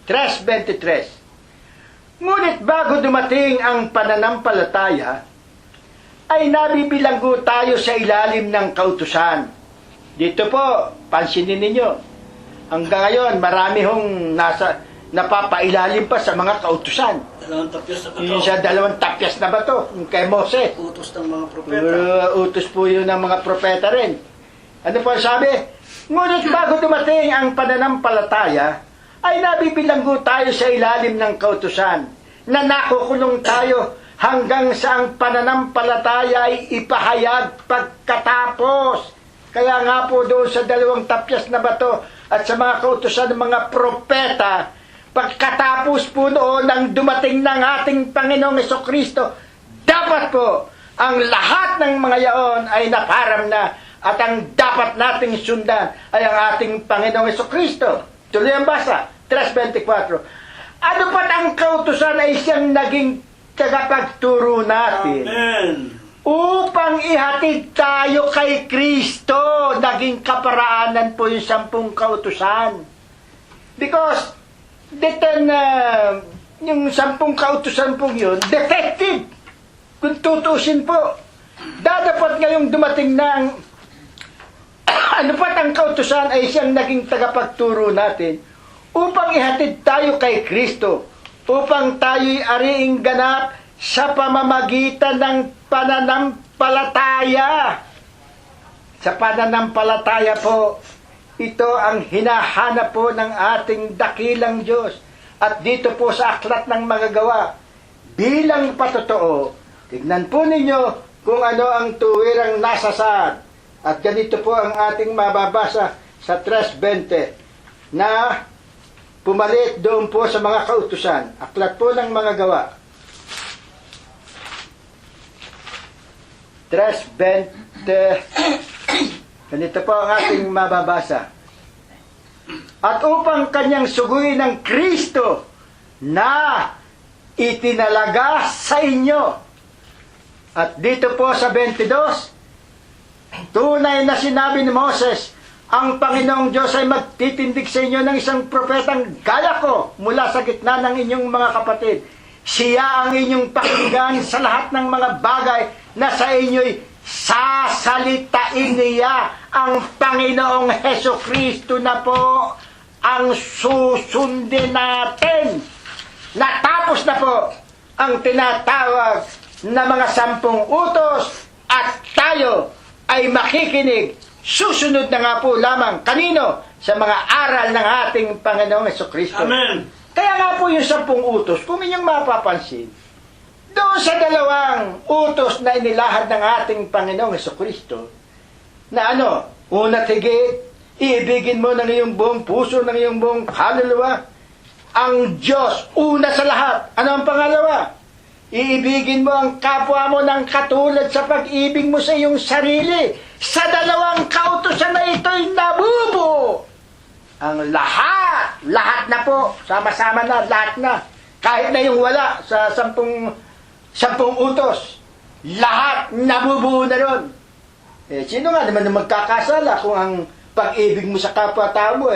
3:23. Ngunit bago dumating ang pananampalataya, ay nabibilanggo tayo sa ilalim ng kautusan. Dito po, pansinin ninyo, hanggang ngayon, marami hong napapailalim pa sa mga kautusan. 2 tapyas na Yung sa 2 tapyas na ba to? Yung kay Moses. Utos ng mga propeta. Utos po yun ng mga propeta rin. Ano po ang sabi? Ngunit bago dumating ang pananampalataya, ay nabibilanggo tayo sa ilalim ng kautusan, na nakukulong tayo hanggang sa ang pananampalataya ay ipahayag pagkatapos. Kaya nga po doon sa 2 tapyas na bato at sa mga kautusan ng mga propeta, pagkatapos po noon ang dumating ng ating Panginoong Hesukristo, dapat po ang lahat ng mga yaon ay naparam na at ang dapat nating sundan ay ang ating Panginoong Hesukristo. Tuloy ang basa, 3:24. Ano pat ang kautusan ay siyang naging tagapagturo natin. Amen. Upang ihatid tayo kay Kristo, naging kaparaanan po yung 10 kautusan. Because, yung 10 kautusan po yun, defective. Kung tutusin po, dapat ngayong dumating ng ano pat ang kautusan ay siyang naging tagapagturo natin upang ihatid tayo kay Kristo, upang tayo'y ariing ganap sa pamamagitan ng pananampalataya. Sa pananampalataya po, ito ang hinahanap po ng ating dakilang Diyos. At dito po sa aklat ng Magagawa, bilang patotoo, tignan po ninyo kung ano ang tuwirang nasa saad. At ganito po ang ating mababasa sa 3:20 na pumalit doon po sa mga kautusan. Aklat po ng Magagawa 3:20. Ganito po ang ating mababasa. At upang kanyang suguin ng Kristo na itinalaga sa inyo. At dito po sa 22, tunay na sinabi ni Moses, ang Panginoong Diyos ay magtitindig sa inyo ng isang propetang gaya ko mula sa gitna ng inyong mga kapatid. Siya ang inyong pakinggan sa lahat ng mga bagay na sa inyo'y sasalitain niya. Ang Panginoong Hesukristo na po ang susundin natin. Natapos na po ang tinatawag na mga 10 utos at tayo ay makikinig. Susunod na nga po lamang kanino? Sa mga aral ng ating Panginoong Hesukristo. Amen. Kaya nga po yung 10 utos, kung inyong mapapansin, doon sa 2 utos na inilahad ng ating Panginoong Hesukristo, na ano, una tigit, iibigin mo ng iyong buong puso, ng iyong buong kaluluwa, ang Diyos, una sa lahat. Ano ang pangalawa? Iibigin mo ang kapwa mo ng katulad sa pag-ibig mo sa iyong sarili. Sa dalawang kautusan na ito'y nabubuo ang lahat na po, sama-sama na, lahat na. Kahit na yung wala sa sampung utos, lahat nabubuo na ron. Sino nga naman na magkakasala kung ang pag-ibig mo sa kapwa-tao mo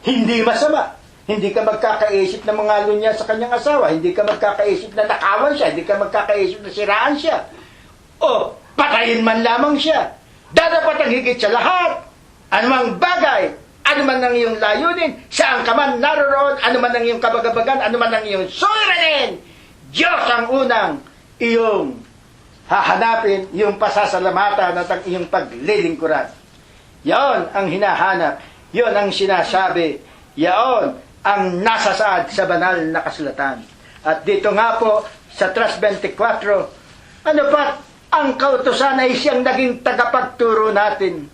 hindi masama. Hindi ka magkakaisip na mga lunya sa kanyang asawa. Hindi ka magkakaisip na nakawan siya. Hindi ka magkakaisip na siraan siya. O patayin man lamang siya. Dadapat ang higit sa lahat. Anumang bagay, anuman ang iyong layunin, saan ka man naroroon, anuman ang iyong kabagabagan, anuman ang iyong suliranin, Diyos ang unang iyong hahanapin, iyong pasasalamatan at ang iyong paglilingkuran. Yaon ang hinahanap. Yon ang sinasabi. Yaon ang nasasaad sa banal na kasulatan. At dito nga po, sa 3:24, ano pa, ang kautusan ay siyang naging tagapagturo natin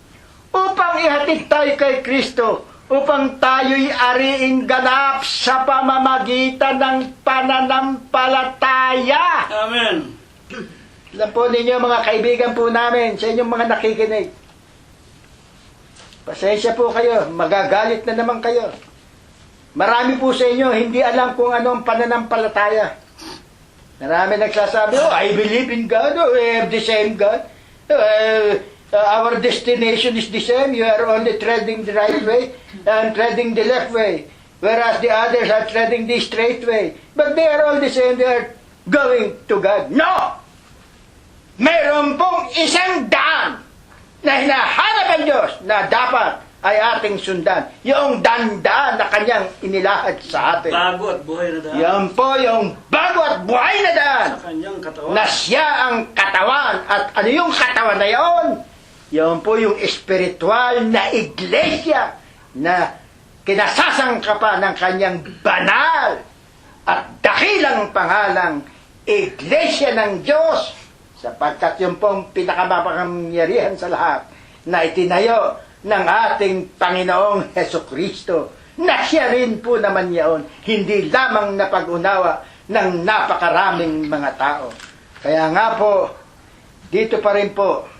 upang ihatid tayo kay Kristo, upang tayo'y ariing ganap sa pamamagitan ng pananampalataya. Amen. Alam po ninyo mga kaibigan po namin, sa inyong mga nakikinig, pasensya po kayo, magagalit na naman kayo. Marami po sa inyo hindi alam kung ano ang pananampalataya. Marami nagsasabi, I believe in God, we have the same God. Our destination is the same. You are only treading the right way and treading the left way. Whereas the others are treading the straight way. But they are all the same. They are going to God. No! Meron pong isang daan na hinahanap ang Diyos na dapat ay ating sundan. Yung dandaan na kanyang inilahad sa atin. Bago at buhay na daan. Yan po yung bago at buhay na daan. Sa kanyang katawan. Na siya ang katawan. At ano yung katawan na yon? Yan po yung espiritual na iglesia na kinasasangkapan ng kanyang banal at dakilang pangalang iglesia ng Diyos, sapagkat yung pong pinakamapangyarihan sa lahat na itinayo ng ating Panginoong Hesukristo, na siya rin po naman yaon, hindi lamang napag-unawa ng napakaraming mga tao. Kaya nga po, dito pa rin po,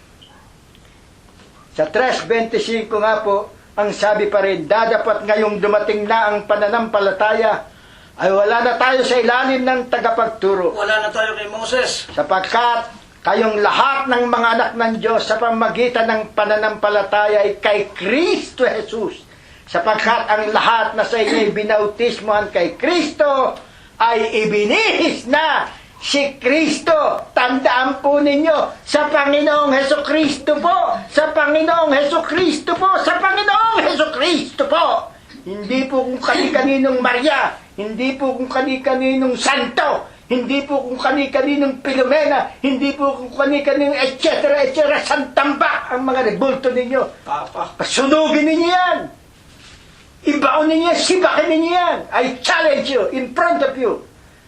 sa 3:25 nga po, ang sabi pa rin, dadapat ngayong dumating na ang pananampalataya, ay wala na tayo sa ilalim ng tagapagturo. Wala na tayo kay Moses. Sapagkat kayong lahat ng mga anak ng Diyos sa pamagitan ng pananampalataya ay kay Kristo Jesus. Sapagkat ang lahat na sa inyo'y binautismohan kay Kristo ay ibinihis na si Kristo. Tandaan po ninyo, sa Panginoong Hesukristo po, sa Panginoong Hesukristo po, sa Panginoong Hesukristo po. Hindi po kung kani-kaninong Maria, hindi po kung kani-kaninong Santo, hindi po kung kani-kaninong Pilomena, hindi po kung kani-kaninong etc. Santamba ang mga rebulto ninyo. Papa. Pasunugin ninyo yan. Ibaon ninyo yan, sibakin ninyo yan. I challenge you in front of you.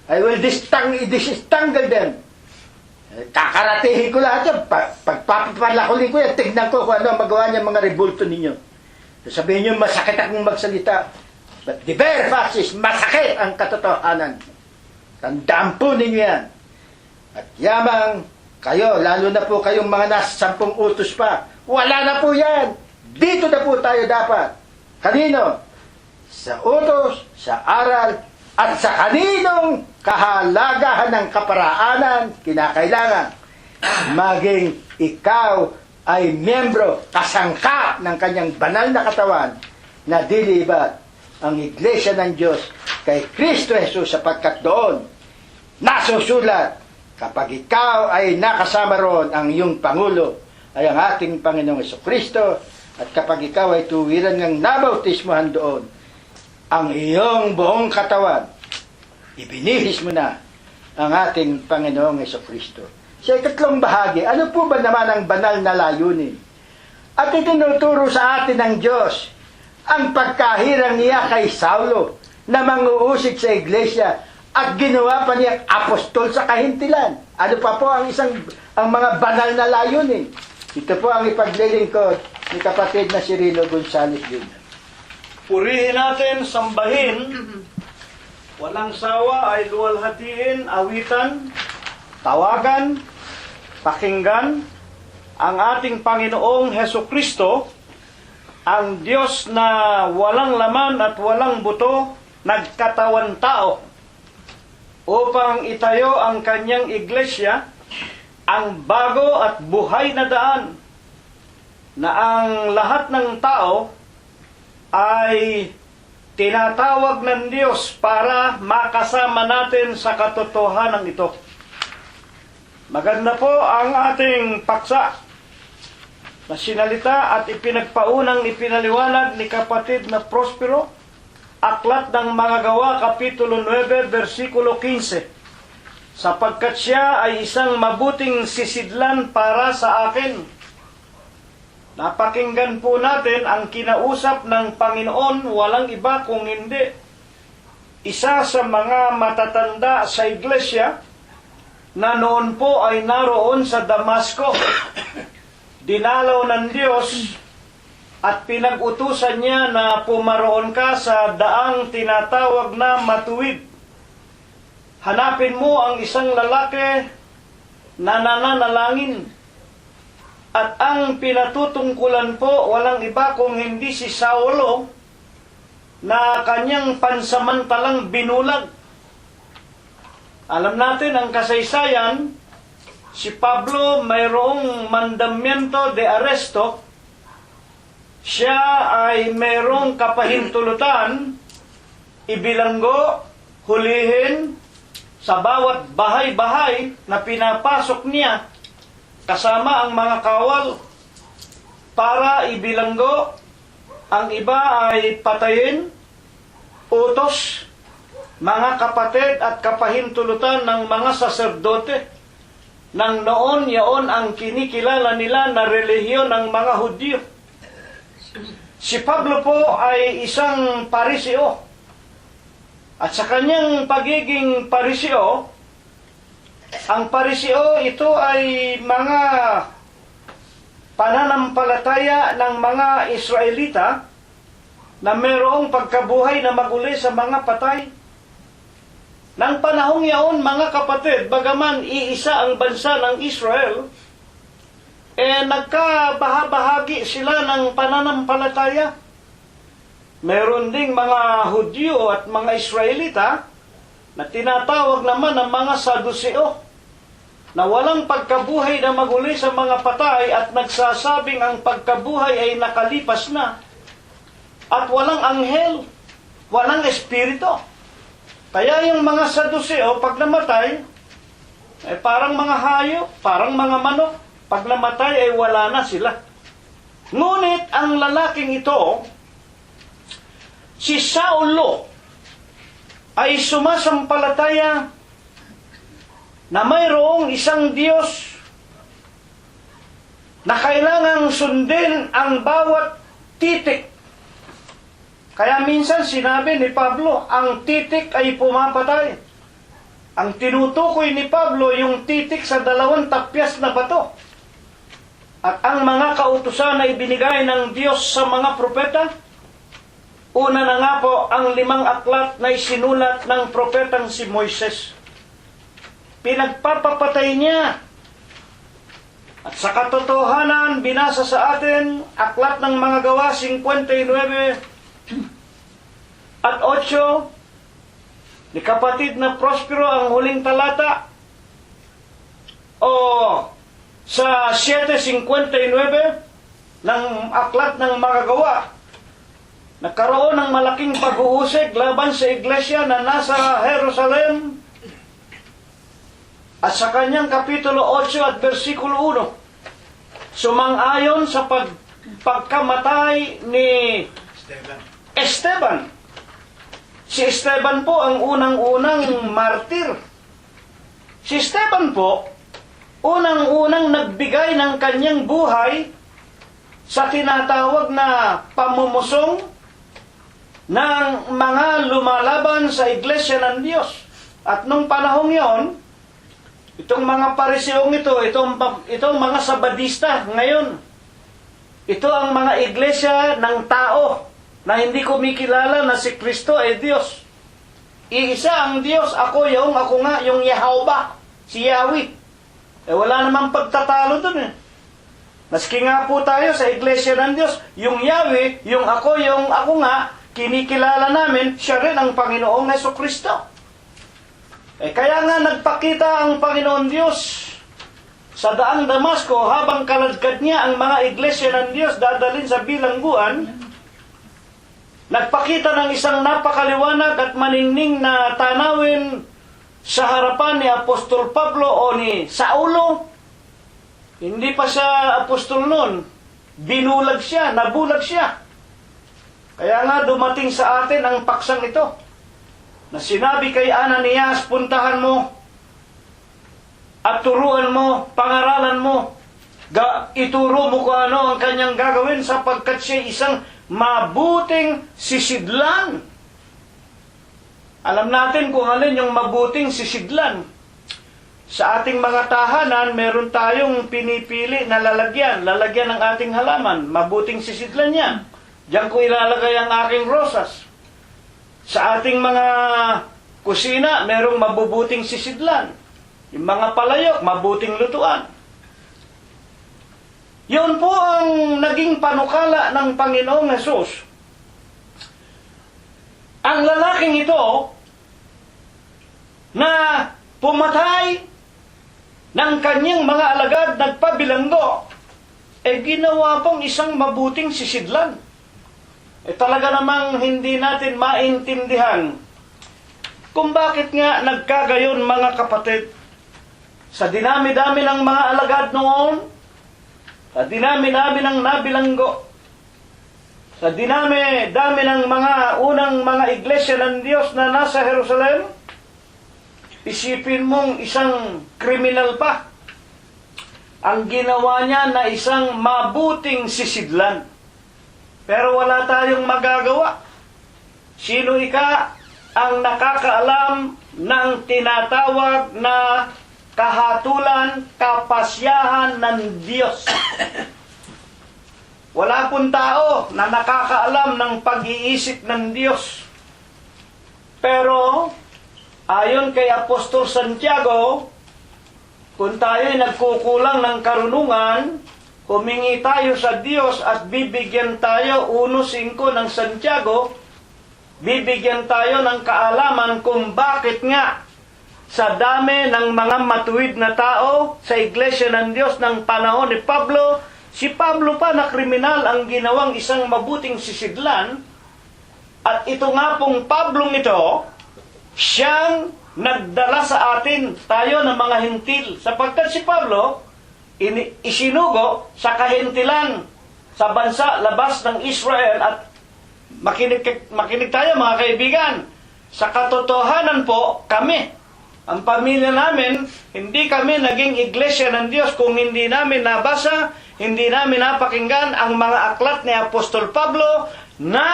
I will disentangle them. Kakaratihin ko lahat yan. Pagpapalakulin ko yan, tignan ko kung ano ang magawa niya mga rebulto ninyo. Sabihin niyo, masakit akong magsalita. But the bare fact is, masakit ang katotohanan. Tandaan po ninyo yan. At yamang kayo, lalo na po kayong mga nasa 10 utos pa, wala na po yan. Dito na po tayo dapat. Kanino? Sa utos, sa aral, at sa kaninong kahalagahan ng kaparaanan, kinakailangan maging ikaw ay miyembro, kasangka ng kanyang banal na katawan na dilibat ang iglesia ng Diyos kay Kristo Jesus, sapagkat doon nasusulat, kapag ikaw ay nakasama roon, ang iyong Pangulo ay ang ating Panginoong Hesukristo, at kapag ikaw ay tuwiran ng nabautismohan doon, ang iyong buong katawan, ibinihis mo na ang ating Panginoong Hesukristo. Sa ikatlong bahagi, ano po ba naman ang banal na layunin? At itinuturo sa atin ng Diyos ang pagkahirang niya kay Saulo na manguusig sa iglesia at ginawa pa niyang apostol sa kahintilan. Ano pa po ang mga banal na layunin? Ito po ang ipaglilingkod ni kapatid na si Rilo Gonzales Jr. Purihin natin, sambahin walang sawa ay luwalhatiin, awitan, tawagan, pakinggan ang ating Panginoong Hesus Kristo, ang Diyos na walang laman at walang buto, nagkatawan tao, upang itayo ang kanyang iglesia, ang bago at buhay na daan, na ang lahat ng tao ay tinatawag ng Diyos para makasama natin sa katotohanan ito. Maganda po ang ating paksa na sinalita at ipinagpaunang ipinaliwanag ni kapatid na Prospero, Aklat ng Mga Gawa, Kapitulo 9, versikulo 15. Sapagkat siya ay isang mabuting sisidlan para sa akin. Napakinggan po natin ang kinausap ng Panginoon, walang iba kung hindi isa sa mga matatanda sa iglesia na noon po ay naroon sa Damasco. Dinalaw ng Diyos at pinag-utusan niya na pumaroon ka sa daang tinatawag na matuwid. Hanapin mo ang isang lalaki na nananalangin. At ang pinatutungkulan po, walang iba kung hindi si Saulo, na kanyang pansamantalang binulag. Alam natin ang kasaysayan, si Pablo mayroong mandamiento de arresto. Siya ay mayroong kapahintulutan, ibilanggo, hulihin, sa bawat bahay-bahay na pinapasok niya, kasama ang mga kawal, para ibilanggo. Ang iba ay patayin, utos, mga kapatid at kapahintulutan ng mga saserdote. Nang noon, yaon ang kinikilala nila na relihiyon ng mga Hudyo. Si Pablo po ay isang pariseo. At sa kanyang pagiging pariseo, ang pariseo ito ay mga pananampalataya ng mga Israelita na mayroong pagkabuhay na maguli sa mga patay. Nang panahong yaon, mga kapatid, bagaman iisa ang bansa ng Israel, nagkabahabahagi sila ng pananampalataya. Meron ding mga Hudyo at mga Israelita na tinatawag naman ng mga Saduseo, na walang pagkabuhay na maguli sa mga patay at nagsasabing ang pagkabuhay ay nakalipas na at walang anghel, walang espiritu. Kaya yung mga Saduseo, pag namatay, parang mga hayop, parang mga manok. Pag namatay ay wala na sila. Ngunit ang lalaking ito, si Saulo, ay sumasampalataya na mayroong isang Diyos na kailangang sundin ang bawat titik. Kaya minsan sinabi ni Pablo, ang titik ay pumapatay. Ang tinutukoy ni Pablo, yung titik sa 2 tapyas na bato. At ang mga kautusan na ibinigay ng Diyos sa mga propeta, una na nga po ang 5 aklat na isinulat ng propetang si Moises. Pinagpapapatay niya. At sa katotohanan, binasa sa atin, Aklat ng Mga Gawa 59 at 8, ni kapatid na Prospero ang huling talata, o sa 7:59 ng Aklat ng Mga Gawa, nagkaroon ng malaking pag-uusig laban sa iglesia na nasa Jerusalem. At sa kanyang Kapitulo 8 at versikulo 1, sumang-ayon sa pagkamatay ni Esteban. Si Esteban po ang unang-unang martir. Si Esteban po, unang-unang nagbigay ng kanyang buhay sa tinatawag na pamumusong ng mga lumalaban sa iglesia ng Diyos. At nung panahong yon, itong mga pariseong ito, itong mga sabadista ngayon, ito ang mga iglesia ng tao na hindi kumikilala na si Kristo ay Diyos. iisa ang Diyos, ako nga, yung Yehova, si Yahweh. Wala namang pagtatalo dun eh. Maski nga po tayo sa Iglesia ng Diyos, yung Yahweh, yung ako nga, kinikilala namin, siya rin ang Panginoong Jesucristo. Kaya nga nagpakita ang Panginoon Diyos sa daang Damasco habang kaladkad niya ang mga Iglesia ng Diyos dadalhin sa bilangguan. Nagpakita ng isang napakaliwanag at maningning na tanawin sa harapan ni Apostol Pablo o ni Saulo. Hindi pa siya apostol noon. Binulag siya, nabulag siya. Kaya nga dumating sa atin ang paksang ito na sinabi kay Ananias, puntahan mo at turuan mo, pangaralan mo, ituro mo kung ano ang kanyang gagawin sapagkat siya isang mabuting sisidlan. Alam natin kung alin yung mabuting sisidlan. Sa ating mga tahanan, meron tayong pinipili na lalagyan ng ating halaman. Mabuting sisidlan yan. Diyan ko ilalagay ang aking rosas. Sa ating mga kusina, merong mabubuting sisidlan. Yung mga palayok, mabuting lutuan. Yun po ang naging panukala ng Panginoong Hesus. Ang lalaking ito na pumatay ng kanyang mga alagad, nagpabilanggo, ginawa pong isang mabuting sisidlan. Talaga namang hindi natin maintindihan kung bakit nga nagkagayon, mga kapatid. Sa dinami-dami ng mga alagad noon, sa dinami-dami ng nabilanggo, sa dinami-dami ng mga unang mga iglesia ng Diyos na nasa Jerusalem, isipin mong isang kriminal pa ang ginawa niya na isang mabuting sisidlan. Pero wala tayong magagawa. Sino ika ang nakakaalam ng tinatawag na kahatulan, kapasyahan ng Diyos? Wala pong tao na nakakaalam ng pag-iisip ng Diyos. Pero ayon kay Apostol Santiago, kung tayo'y nagkukulang ng karunungan, humingi tayo sa Diyos at bibigyan tayo, 1:5 ng Santiago, bibigyan tayo ng kaalaman kung bakit nga sa dami ng mga matuwid na tao sa Iglesia ng Diyos ng panahon ni Pablo, si Pablo pa na kriminal ang ginawang isang mabuting sisidlan. At ito nga pong Pablong ito, siyang nagdala sa atin, tayo ng mga hintil, sapagkat si Pablo isinugo sa kahintilan sa bansa labas ng Israel. At makinig tayo, mga kaibigan, sa katotohanan po, kami, ang pamilya namin, hindi kami naging iglesia ng Diyos kung hindi namin nabasa, hindi namin napakinggan ang mga aklat ni Apostol Pablo na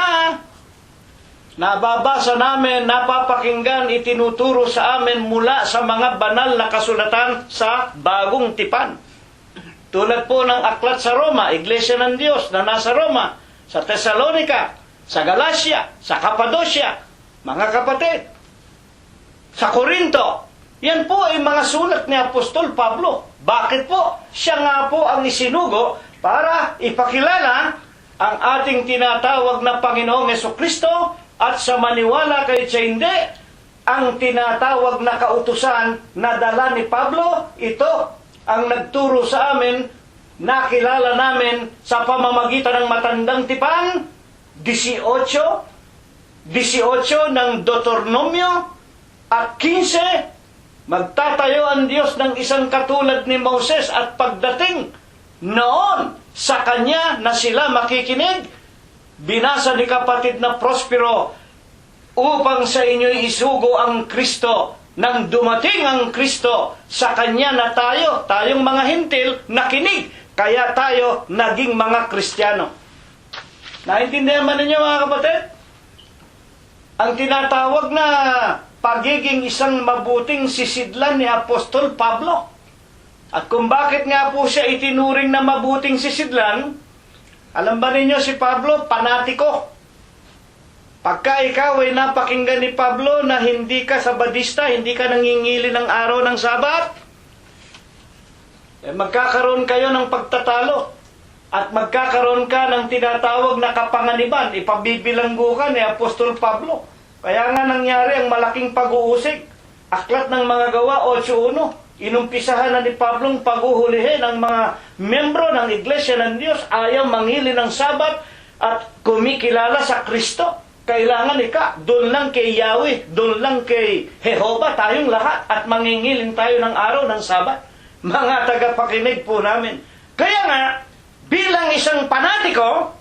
nababasa namin, napapakinggan, itinuturo sa amin mula sa mga banal na kasulatan sa Bagong Tipan. Tulad po ng aklat sa Roma, Iglesia ng Diyos na nasa Roma, sa Thessalonica, sa Galacia, sa Cappadocia, mga kapatid, sa Corinto. Yan po ay mga sulat ni Apostol Pablo. Bakit po? Siya nga po ang isinugo para ipakilala ang ating tinatawag na Panginoong Jesucristo, at sa maniwala kayo sa hindi, ang tinatawag na kautusan na dala ni Pablo, ito ang nagturo sa amin, nakilala namin sa pamamagitan ng matandang tipan, 18 ng Deuteronomio, at 15, magtatayo ang Diyos ng isang katulad ni Moses, at pagdating noon sa kanya na sila makikinig. Binasa ni kapatid na Prospero, upang sa inyo'y isugo ang Kristo. Nang dumating ang Kristo, sa Kanya na tayong mga hintil, nakinig. Kaya tayo naging mga Kristiyano. Naintindihan ba ninyo, mga kapatid? Ang tinatawag na pagiging isang mabuting sisidlan ni Apostol Pablo. At kung bakit nga po siya itinuring na mabuting sisidlan, alam ba ninyo si Pablo, panatiko. Pagka ikaw ay napakinggan ni Pablo na hindi ka sabadista, hindi ka nangingili ng araw ng Sabat, magkakaroon kayo ng pagtatalo at magkakaroon ka ng tinatawag na kapanganiban. Ipabibilanggukan ni Apostol Pablo. Kaya nga nangyari ang malaking pag-uusig. Aklat ng mga Gawa 8:1. Inumpisahan na ni Pablong paghuhulihin ang mga membro ng Iglesia ng Diyos, ayaw mangili ng Sabat at kumikilala sa Kristo. Kailangan doon lang kay Yahweh, doon lang kay Jehovah, tayong lahat, at mangingilin tayo ng araw ng Sabat. Mga tagapakinig po namin. Kaya nga, bilang isang panatiko,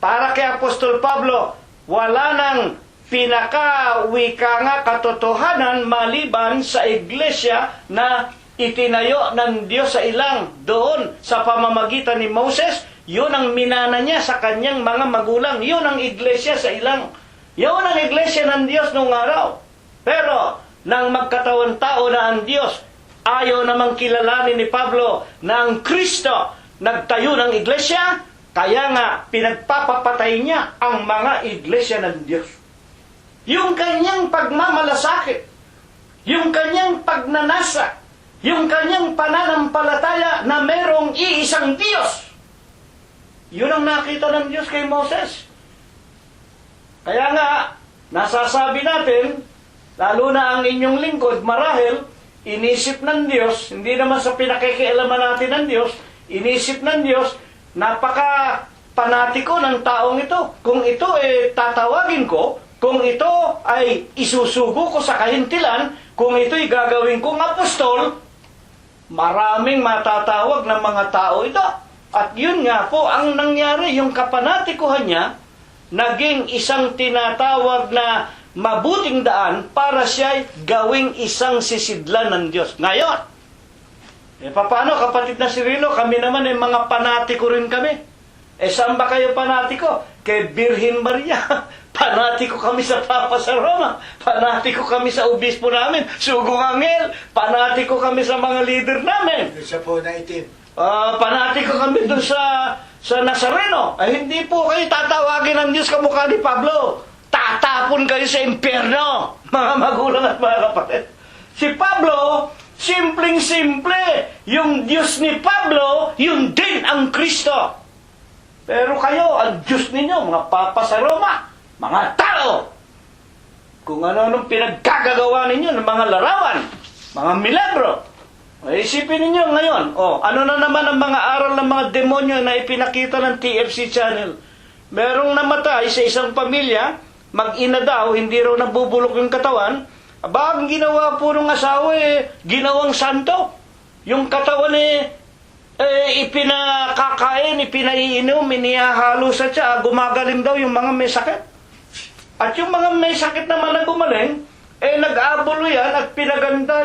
para kay Apostol Pablo, wala nang pinakawika nga katotohanan maliban sa iglesia na itinayo ng Diyos sa ilang doon sa pamamagitan ni Moses. Yun ang minana niya sa kanyang mga magulang. Yun ang iglesia sa ilang. Yun ang iglesia ng Diyos noong araw. Pero, nang magkatawan tao na ang Diyos, ayaw namang kilalanin ni Pablo na ang Kristo nagtayo ng iglesia, kaya nga pinagpapapatay niya ang mga iglesia ng Diyos. Yung kanyang pagmamalasakit, yung kanyang pagnanasa, yung kanyang pananampalataya na merong iisang Diyos, yun ang nakita ng Diyos kay Moses. Kaya nga, nasasabi natin, lalo na ang inyong lingkod, marahil, inisip ng Diyos, hindi naman sa pinakikialaman natin ng Diyos, inisip ng Diyos, napaka-panatiko ng taong ito. Kung ito tatawagin ko, kung ito ay isusugo ko sa kahintilan, kung ito'y gagawin kong apostol, maraming matatawag ng mga tao ito. At yun nga po ang nangyari, yung kapanatikuhan niya, naging isang tinatawag na mabuting daan para siya gawing isang sisidlan ng Diyos. Ngayon, paano kapatid na Cirilo, kami naman mga panatiko rin kami. Saan ba kayo panatiko? Kay Birhen Maria. Panatiko kami sa Papa sa Roma. Panatiko kami sa obispo namin. Sugong Angel. Panatiko kami sa mga leader namin. Isa po na itim. Panatiko kami doon sa Nazareno. Ay hindi po kayo tatawagin ng Diyos kamukha ni Pablo. Tatapon kayo sa impyerno, mga magulang at mga kapatid. Si Pablo, simpleng-simple. Yung Diyos ni Pablo, yun din ang Kristo. Pero kayo, ang Diyos ninyo, mga papa sa Roma, mga tao. Kung ano-anong pinaggagawa ninyo ng mga larawan, mga milagro. Isipin ninyo ngayon, ano na naman ang mga aral ng mga demonyo na ipinakita ng TFC channel. Merong namatay sa isang pamilya, mag-ina daw, hindi raw nabubulok yung katawan. Aba, ang ginawa po ng asawa ginawang santo. Yung katawan ipinakakain, ipinaiinom, inihahalo sa tiyan, gumagaling daw yung mga may sakit. At yung mga may sakit naman na gumaling, nag-abulo yan at pinaganda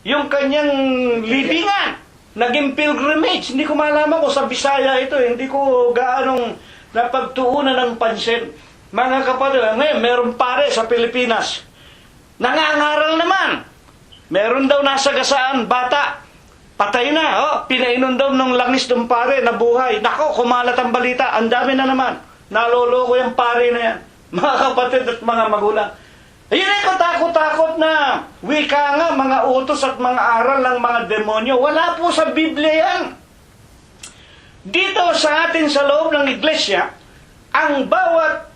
yung kanyang libingan. Naging pilgrimage. Hindi ko malaman kung sa Bisaya ito. Hindi ko gaanong napagtuunan ng pansin. Mga kapatid, ngayon, meron pare sa Pilipinas. Nangangaral naman. Meron daw nasagasaan, bata. Patay na. Pinainom daw ng langis ng pare na buhay. Nako, kumalat ang balita. Ang dami na naman. Naloloko yung pare na yan. Mga kapatid at mga magulang. Ayun ay katakot-takot na wika nga, mga utos at mga aral ng mga demonyo. Wala po sa Biblia yan. Dito sa atin sa loob ng iglesia, ang bawat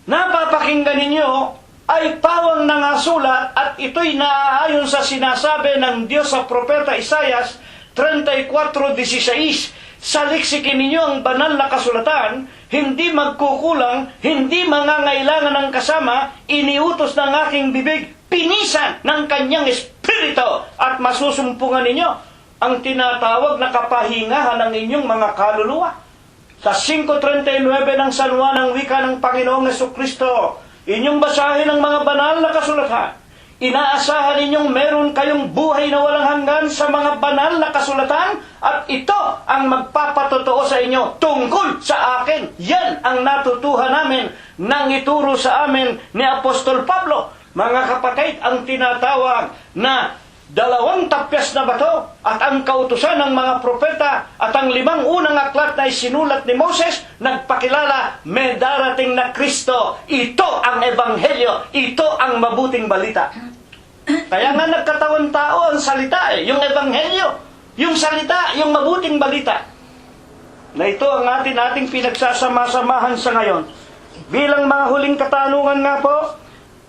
napapakinggan ninyo ay pawang nangasulat at ito'y naaayon sa sinasabi ng Diyos sa Propeta Isaias 34:16. Saliksikin ninyo ang banal na kasulatan, hindi magkukulang, hindi mangangailangan ng kasama, iniutos ng aking bibig, pinisan ng kanyang espiritu, at masusumpungan ninyo ang tinatawag na kapahingahan ng inyong mga kaluluwa. Sa 5:39 ng San Juan ng wika ng Panginoong Jesucristo, inyong basahin ang mga banal na kasulatan. Inaasahan ninyong meron kayong buhay na walang hanggan sa mga banal na kasulatan at ito ang magpapatotoo sa inyo tungkol sa akin. Yan ang natutuhan namin nang ituro sa amin ni Apostol Pablo. Mga kapatid, ang tinatawag na 2 tapyas na bato at ang kautusan ng mga propeta at ang 5 unang aklat na isinulat ni Moses, nagpakilala, may darating na Kristo. Ito ang ebanghelyo. Ito ang mabuting balita. Kaya nga nagkatawan tao ang salita yung ebanghelyo. Yung salita, yung mabuting balita. Na ito ang ating pinagsasama-samahan sa ngayon. Bilang mga huling katanungan nga po,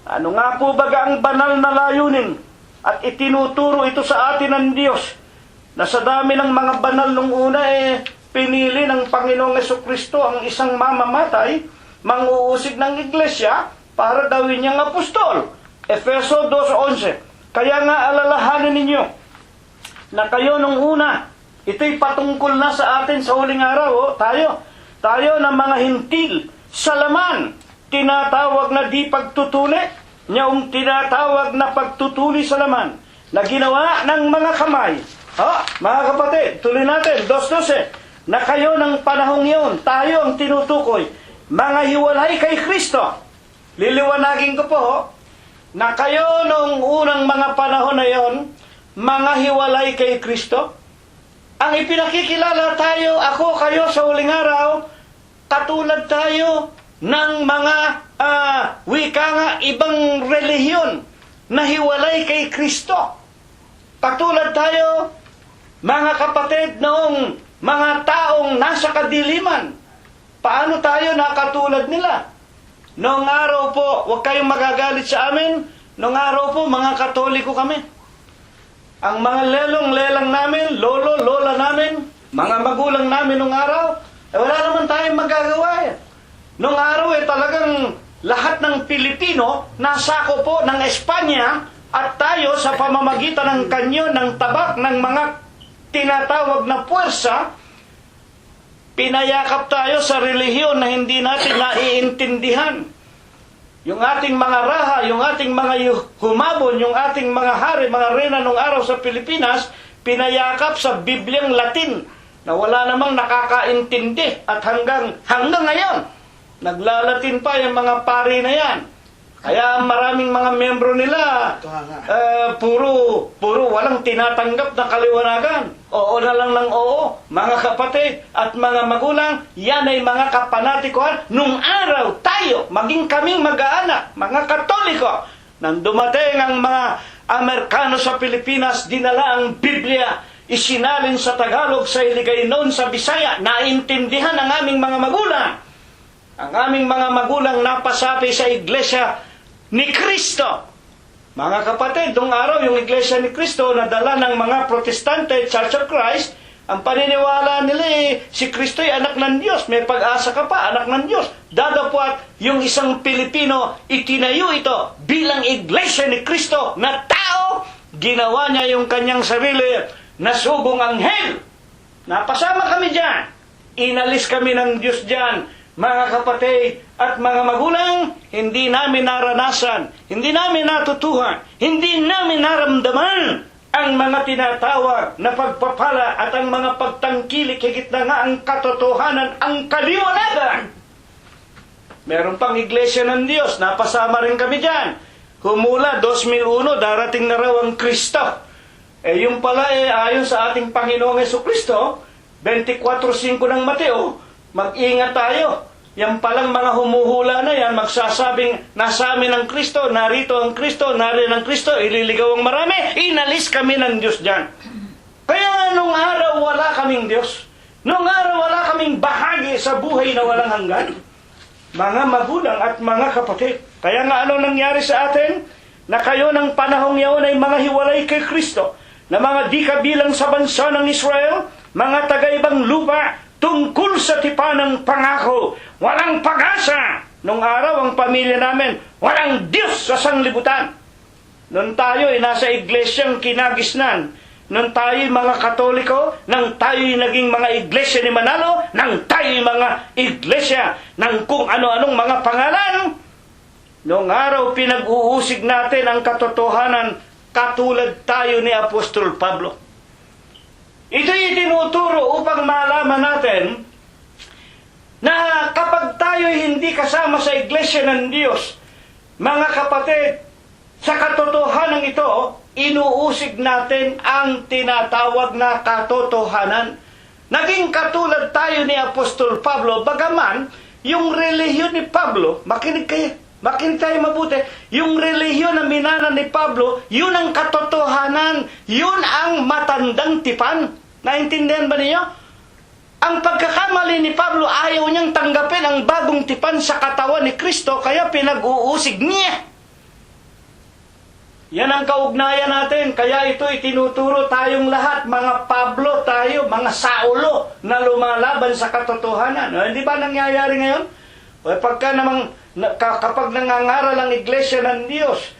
ano nga po baga ang banal na layunin at itinuturo ito sa atin ng Diyos na sa dami ng mga banal nung una pinili ng Panginoong Jesucristo ang isang mamamatay, manguusig ng iglesia para gawin niyang apostol. Efeso 2:11. Kaya nga alalahanin ninyo na kayo nung una, ito'y patungkol na sa atin sa huling araw. Tayo na mga hintil sa laman, tinatawag na di pagtutuli, niyong tinatawag na pagtutuli sa laman, na ginawa ng mga kamay. Mga kapatid, tuloy natin, 2:12, na kayo ng panahong yun, tayo ang tinutukoy, mga hiwalay kay Kristo. Liliwanagin ko po, na kayo nung unang mga panahon na yon, mga hiwalay kay Kristo. Ang ipinakikilala tayo, ako, kayo sa huling araw, katulad tayo ng mga wika nga ibang relihiyon na hiwalay kay Kristo. Katulad tayo, mga kapatid, noong mga taong nasa kadiliman. Paano tayo nakatulad nila? Noong araw po, huwag kayong magagalit sa amin, noong araw po, mga Katoliko kami. Ang mga lelong-lelang namin, lolo-lola namin, mga magulang namin noong araw, wala naman tayong magagawa. Noong araw talagang lahat ng Pilipino nasako po ng Espanya at tayo sa pamamagitan ng kanyo, ng tabak, ng mga tinatawag na puwersa, pinayakap tayo sa relihiyon na hindi natin naiintindihan. Yung ating mga raha, yung ating mga humabon, yung ating mga hari, mga reyna nung araw sa Pilipinas, pinayakap sa Bibliang Latin na wala namang nakakaintindi at hanggang ngayon, naglalatin pa yung mga pari na yan. Kaya maraming mga membro nila, puro walang tinatanggap na kaliwanagan. Oo na lang ng oo. Mga kapatid at mga magulang, yan ay mga kapanatikuhan. Nung araw tayo, maging kaming mag-aanak, mga Katoliko, nang dumating ang mga Amerikano sa Pilipinas, dinala ang Biblia, isinalin sa Tagalog, sa Iligaynon, sa Bisaya, naintindihan ng aming mga magulang. Ang aming mga magulang napasapi sa Iglesia ni Kristo. Mga kapatid, noong araw yung Iglesia ni Kristo na dala ng mga Protestante, Church of Christ, ang paniniwala nila si Kristo ay anak ng Diyos. May pag-asa ka pa, anak ng Diyos. Dadapwat yung isang Pilipino, itinayo ito bilang Iglesia ni Kristo na tao. Ginawa niya yung kanyang sarili na subong anghel. Napasama kami dyan. Inalis kami ng Diyos dyan. Mga kapatid at mga magulang, hindi namin naranasan, hindi namin natutuhan, hindi namin naramdaman ang mga tinatawag na pagpapala at ang mga pagtangkilik, higit na nga ang katotohanan, ang kaliwanagan. Meron pang Iglesia ng Diyos, napasama rin kami dyan. Humula 2001, darating na raw ang Kristo. Yung pala ayon sa ating Panginoong Jesucristo, 24:5 ng Mateo, mag-ingat tayo. Yan palang mga humuhula na yan, magsasabing, nasa amin ang Kristo, narito ang Kristo, nariyan ang Kristo, ililigaw ang marami, inalis kami ng Diyos dyan. Kaya nung araw wala kaming Diyos. Nung araw wala kaming bahagi sa buhay na walang hanggan. Mga magulang at mga kapatid. Kaya nga ano nangyari sa atin? Na kayo ng panahong yaon ay mga hiwalay kay Kristo, na mga di kabilang sa bansa ng Israel, mga taga-ibang lupa, tungkol sa tipanang pangako, walang pag-asa. Nung araw, ang pamilya namin, walang Diyos sa sanglibutan. Nung tayo ay nasa iglesyang kinagisnan, nung tayo mga Katoliko, nang tayo naging mga iglesia ni Manalo, nang tayo mga iglesia ng kung ano-anong mga pangalan, nung araw pinag-uusig natin ang katotohanan, katulad tayo ni Apostol Pablo. Ito'y tinuturo upang malaman natin na kapag tayo'y hindi kasama sa Iglesia ng Diyos, mga kapatid, sa katotohanan ito, inuusig natin ang tinatawag na katotohanan. Naging katulad tayo ni Apostol Pablo, bagaman yung relihiyon ni Pablo, makinig tayo mabuti, yung relihiyon na minana ni Pablo, yun ang katotohanan, yun ang matandang tipan. Naintindihan ba niyo? Ang pagkakamali ni Pablo, ayaw niyang tanggapin ang bagong tipan sa katawan ni Kristo, kaya pinag-uusig niya. Yan ang kaugnayan natin. Kaya ito itinuturo tayong lahat, mga Pablo tayo, mga Saulo, na lumalaban sa katotohanan. Hindi ba nangyayari ngayon? Kapag nangangaral ang iglesia ng Diyos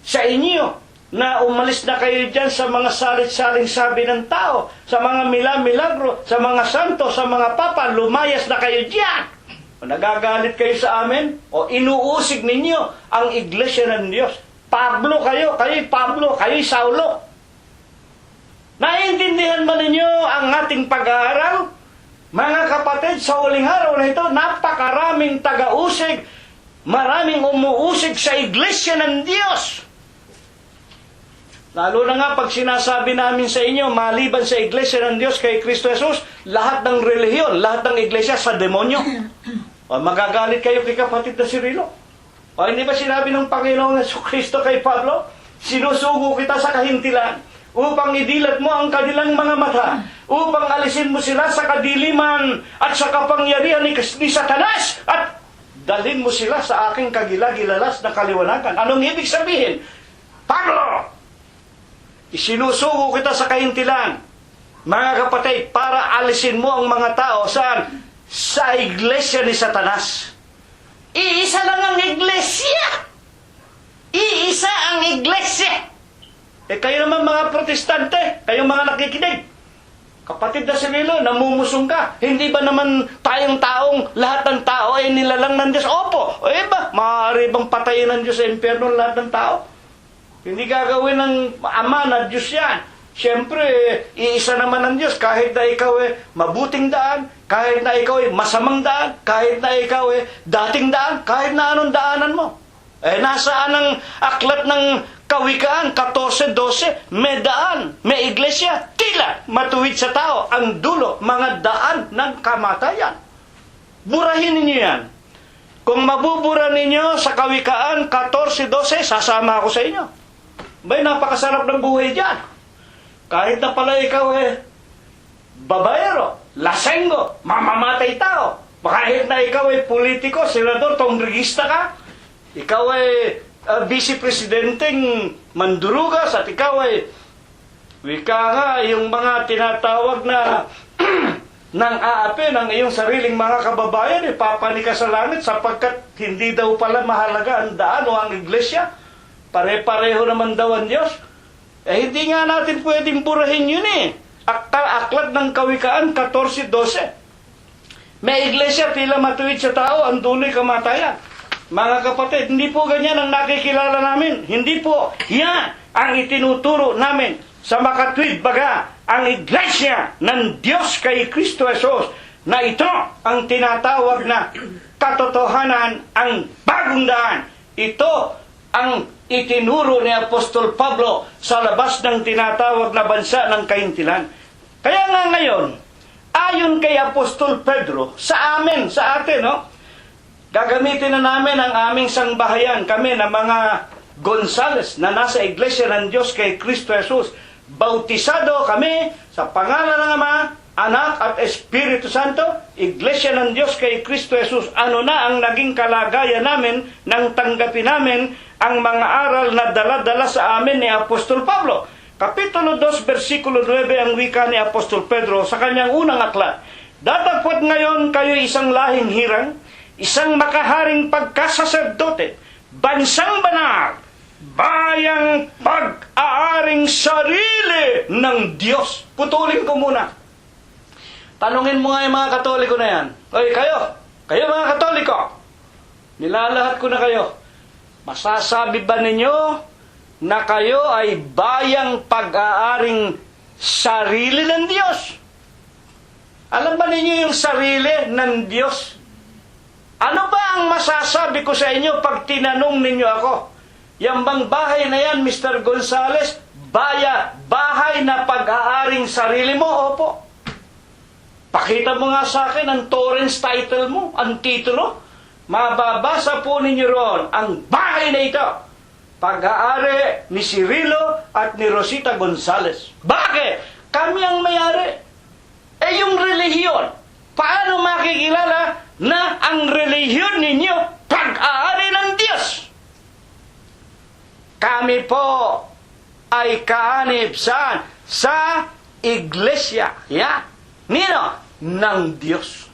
sa inyo, na umalis na kayo dyan sa mga salit-saling sabi ng tao, sa mga milagro, sa mga santo, sa mga papa, lumayas na kayo dyan. O nagagalit kayo sa amin, o inuusig ninyo ang iglesia ng Diyos. Pablo kayo Pablo, kayo Saulo. Naiintindihan ba ninyo ang ating pag-aaral? Mga kapatid, sa uling araw na ito, napakaraming taga-usig, maraming umuusig sa iglesia ng Diyos. Lalo na nga pag sinasabi namin sa inyo, maliban sa iglesia ng Diyos kay Kristo Jesus, lahat ng relihiyon, lahat ng iglesia sa demonyo. O magagalit kayo kay kapatid na Cirilo. O hindi ba sinabi ng Panginoong Kristo kay Pablo, sinusugo kita sa kahintilan upang idilat mo ang kanilang mga mata, upang alisin mo sila sa kadiliman at sa kapangyarihan ni Satanas, at dalhin mo sila sa aking kagilagilalas na kaliwanagan. Anong ibig sabihin? Pablo, isinusugo kita sa kahintilan, mga kapatid, para alisin mo ang mga tao saan? Sa iglesia ni Satanas. Iisa lang ang iglesia. Iisa ang iglesia. Kayo naman mga protestante, kayong mga nakikinig, kapatid na Cirilo, namumusong ka. Hindi ba naman tayong taong, lahat ng tao ay nilalang ng Diyos? Opo. Ba, maaari bang patayin ng Diyos sa impyerno lahat ng tao? Hindi gagawin ng Ama na Diyos yan. Siyempre, iisa naman ng Diyos. Kahit na ikaw mabuting daan, kahit na ikaw masamang daan, kahit na ikaw dating daan, kahit na anong daanan mo. Nasaan ang aklat ng Kawikaan 14:12? May daan, may iglesia, tila matuwid sa tao ang dulo, mga daan ng kamatayan. Burahin ninyo yan. Kung mabubura ninyo sa Kawikaan 14:12, sasama ako sa inyo. Bay, napakasarap ng buhay dyan. Kahit na pala ikaw babayero, lasenggo, mamamatay tao. Kahit na ikaw politiko, senador, kongregista ka, ikaw vice-presidenteng mandurugas, at ikaw wika nga, yung mga tinatawag na nang aapi ng iyong sariling mga kababayan, ipapani ka sa langit sapagkat hindi daw pala mahalaga ang daan o ang iglesia. Pare-pareho naman daw ang Diyos. Hindi nga natin pwedeng burahin yun Aklat ng Kawikaan 14:12. May iglesia, tila matuwid sa tao, ang dulo'y kamatayan. Mga kapatid, hindi po ganyan ang nakikilala namin. Hindi po. Yan ang itinuturo namin sa makatwid baga ang iglesia ng Diyos kay Kristo Jesus, na ito ang tinatawag na katotohanan, ang bagong daan. Ito ang itinuro ni Apostol Pablo sa labas ng tinatawag na bansa ng kahintilan. Kaya nga ngayon, ayon kay Apostol Pedro, sa atin, gagamitin na namin ang aming sangbahayan, kami na mga Gonzales na nasa iglesia ng Diyos kay Kristo Jesus. Bautisado kami sa pangalan ng Ama, Anak at Espiritu Santo, iglesia ng Diyos kay Kristo Jesus. Ano na ang naging kalagayan namin nang tanggapin namin ang mga aral na dala-dala sa amin ni Apostol Pablo? Kapitulo 2, versikulo 9 ang wika ni Apostol Pedro sa kanyang unang aklat. Datapwat ngayon kayo isang lahing hirang, isang makaharing pagkasaserdote, bansang banal, bayang pag-aaring sarili ng Diyos. Putulin ko muna. Tanungin mo nga yung mga Katoliko na yan. Oy, kayo mga Katoliko, nilalahat ko na kayo. Masasabi ba ninyo na kayo ay bayang pag-aaring sarili ng Diyos? Alam ba ninyo yung sarili ng Diyos? Ano ba ang masasabi ko sa inyo pag tinanong ninyo ako? Yang bang bahay na yan, Mr. Gonzales, bahay na pag-aaring sarili mo? Opo. Pakita mo nga sa akin ang Torrens title mo, ang titulo. Mababasa po ninyo roon ang bahay na ito. Pag-aari ni Cirilo at ni Rosita Gonzales. Bakit? Kami ang may-ari. Yung relihiyon, paano makikilala na ang relihiyon ninyo pag-aari ng Diyos? Kami po ay kaanib saan? Sa iglesia. Nino? Ng Diyos.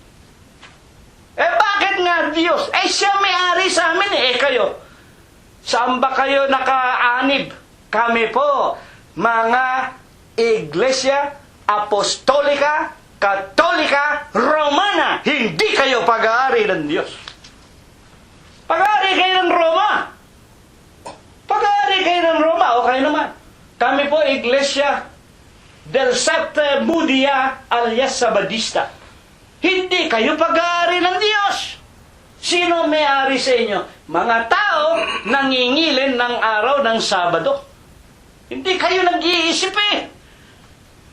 Bakit nga Diyos? Siya may-ari sa amin kayo. Saan ba kayo nakaanib? Kami po, mga iglesia apostolika, katolika, romana. Hindi kayo pag-aari ng Diyos. Pag-aari kayo ng Roma. Pag-aari kayo ng Roma, okay naman. Kami po, Iglesia del Sette Budia alias Sabadista. Hindi kayo pag-aari ng Diyos. Sino may-ari sa inyo? Mga tao nangingilin ng araw ng Sabado. Hindi kayo nag-iisip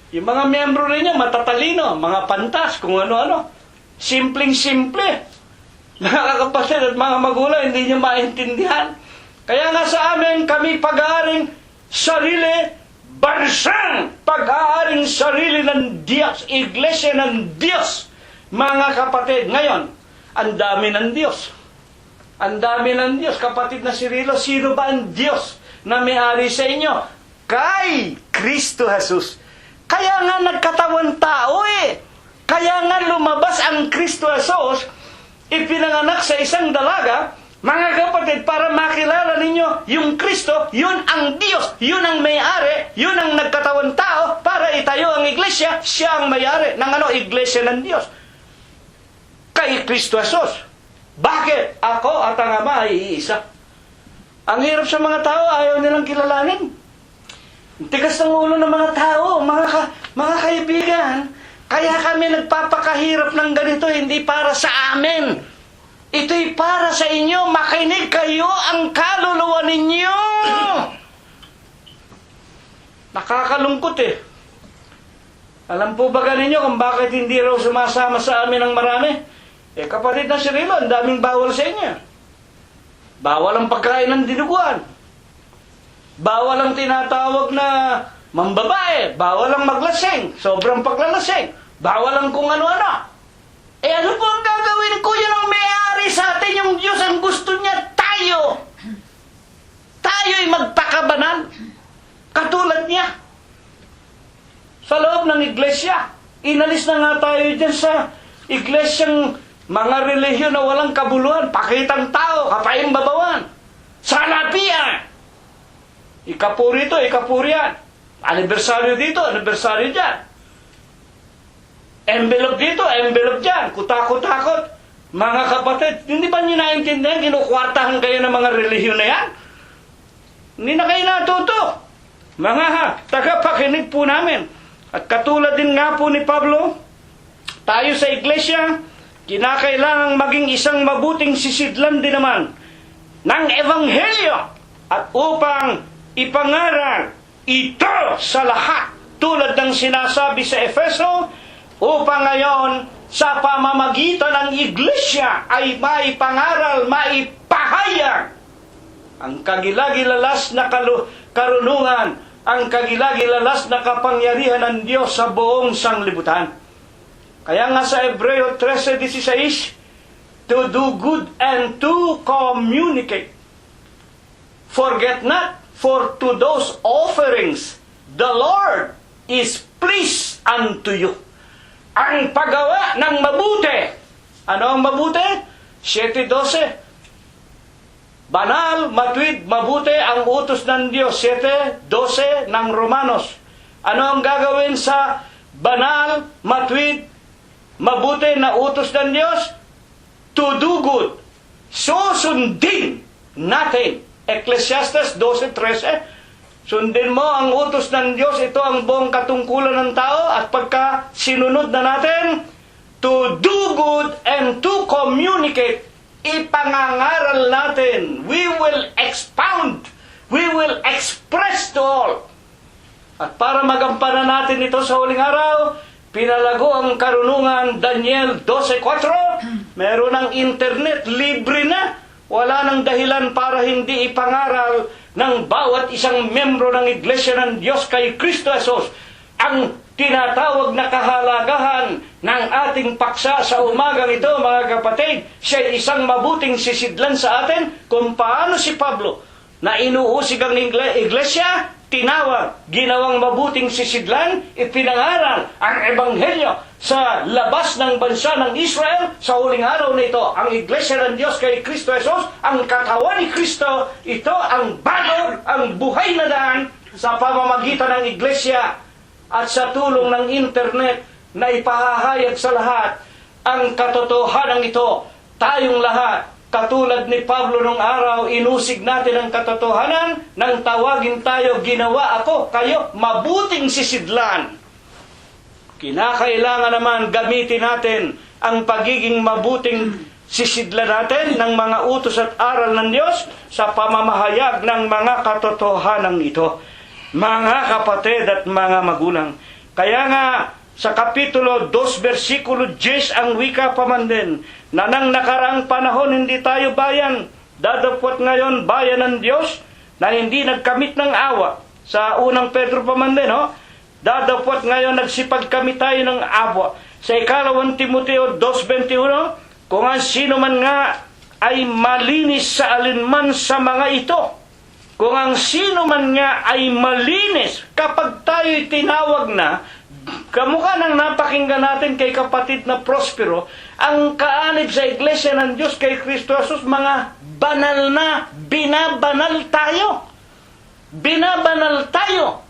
Yung mga miyembro ninyo, matatalino, mga pantas, kung ano-ano. Simpleng-simple. Mga kapatid at mga magulang, hindi nyo maintindihan. Kaya nga sa amin, kami pag-aaring sarili, bansang pag-aaring sarili ng Diyos, iglesia ng Diyos. Mga kapatid, ngayon, ang dami ng Diyos. Ang dami ng Diyos. Kapatid na Cirilo, sino ba ang Diyos na may-ari sa inyo? Kay Kristo Jesus. Kaya nga nagkatawan tao Kaya nga lumabas ang Kristo Jesus, ipinanganak sa isang dalaga. Mga kapatid, para makilala ninyo yung Kristo, yun ang Diyos, yun ang may-ari, yun ang nagkatawan tao, para itayo ang iglesia, siya ang may-ari ng iglesia ng Diyos. Kay Kristo Jesus. Bakit? Ako at ang Ama ay iisa. Ang hirap sa mga tao, ayaw nilang kilalanin. Tigas ng ulo ng mga tao, mga kaibigan. Kaya kami nagpapakahirap ng ganito, hindi para sa amin. Ito'y para sa inyo. Makinig kayo ang kaluluwa ninyo. Nakakalungkot Alam po ba ninyo kung bakit hindi raw sumasama sa amin ang marami? Kapatid na Cirilo, ang daming bawal sa inyo. Bawal ang pagkain ng dinuguan. Bawal ang tinatawag na mambabae. Bawal ang maglasing. Sobrang paglalasing. Bawal ang kung ano-ano. Ano po ang gagawin ko? Yan ang may-ari sa atin. Yung Diyos ang gusto niya tayo. Tayo'y magpakabanal. Katulad niya. Sa loob ng iglesia. Inalis na nga tayo dyan sa iglesyang mga relihiyon na walang kabuluhan. Pakitang tao, kapaing babawan. Salapian. Ikapuri ito, ikapuri yan. Anibersaryo dito, anibersaryo dyan. Envelope dito, envelope dyan. Kutakot-takot. Mga kapatid, hindi ba nyo naintindihan? Kinukwartahan kayo ng mga relihiyon na yan? Hindi na kayo natuto. Mga tagapakinig po namin. At katulad din nga po ni Pablo, tayo sa iglesia, kinakailangang maging isang mabuting sisidlan din naman ng ebanghelyo at upang ipangaral ito sa lahat tulad ng sinasabi sa Efeso, upang ngayon sa pamamagitan ng iglesia ay maipangaral, maipahayag ang kagilagilalas na karunungan, ang kagilagilalas na kapangyarihan ng Diyos sa buong sanglibutan. Kaya nga sa Hebreo 13:16, to do good and to communicate. Forget not, for to those offerings the Lord is pleased unto you. Ang paggawa ng mabuti. Ano ang mabuti? 7:12. Banal, matuwid, mabuti ang utos ng Diyos. 7:12 ng Romanos. Ano ang gagawin sa banal, matuwid, mabuti na utos ng Diyos? To do good. Susundin natin. Ecclesiastes 12:13. Sundin mo ang utos ng Diyos. Ito ang buong katungkulan ng tao. At pagka sinunod na natin, to do good and to communicate, ipangangaral natin. We will expound. We will express to all. At para magampanan natin ito sa huling araw, pinalago ang karunungan Daniel 12:4. Meron ng internet, libre na. Wala nang dahilan para hindi ipangaral ng bawat isang membro ng Iglesia ng Diyos kay Kristo Jesus ang tinatawag na kahalagahan ng ating paksa sa umagang ito, mga kapatid. Siya isang mabuting sisidlan sa atin kung paano si Pablo na inuusig ang iglesia, tinawag, ginawang mabuting sisidlan, ipinangaral ang ebanghelyo sa labas ng bansa ng Israel. Sa huling araw na ito, ang iglesia ng Diyos kay Kristo Jesus, ang katawan ni Kristo, ito ang bago, ang buhay na daan sa pamamagitan ng iglesia at sa tulong ng internet na ipahahayag sa lahat ang katotohanan ito. Tayong lahat, katulad ni Pablo nung araw, inusig natin ang katotohanan nang tawagin tayo, ginawa ako, kayo, mabuting sisidlan. Kinakailangan naman gamitin natin ang pagiging mabuting sisidlan natin ng mga utos at aral ng Diyos sa pamamahayag ng mga katotohanan ito. Mga kapatid at mga magulang, kaya nga sa Kapitulo 2, versikulo 10 ang wika pa man din, na nang nakaraang panahon hindi tayo bayan, dadapot ngayon bayan ng Diyos, na hindi nagkamit ng awa. Sa unang Pedro pa man din, dadapot ngayon nagsipag kami tayo ng awa. Sa ikalawang Timoteo 2:21, kung ang sino man nga ay malinis sa alinman sa mga ito, kung ang sino man nga ay malinis, kapag tayo'y tinawag na, kamukha ng napakinggan natin kay kapatid na Prospero, ang kaanib sa iglesia ng Diyos kay Kristo Jesus, mga banal na, binabanal tayo. Binabanal tayo.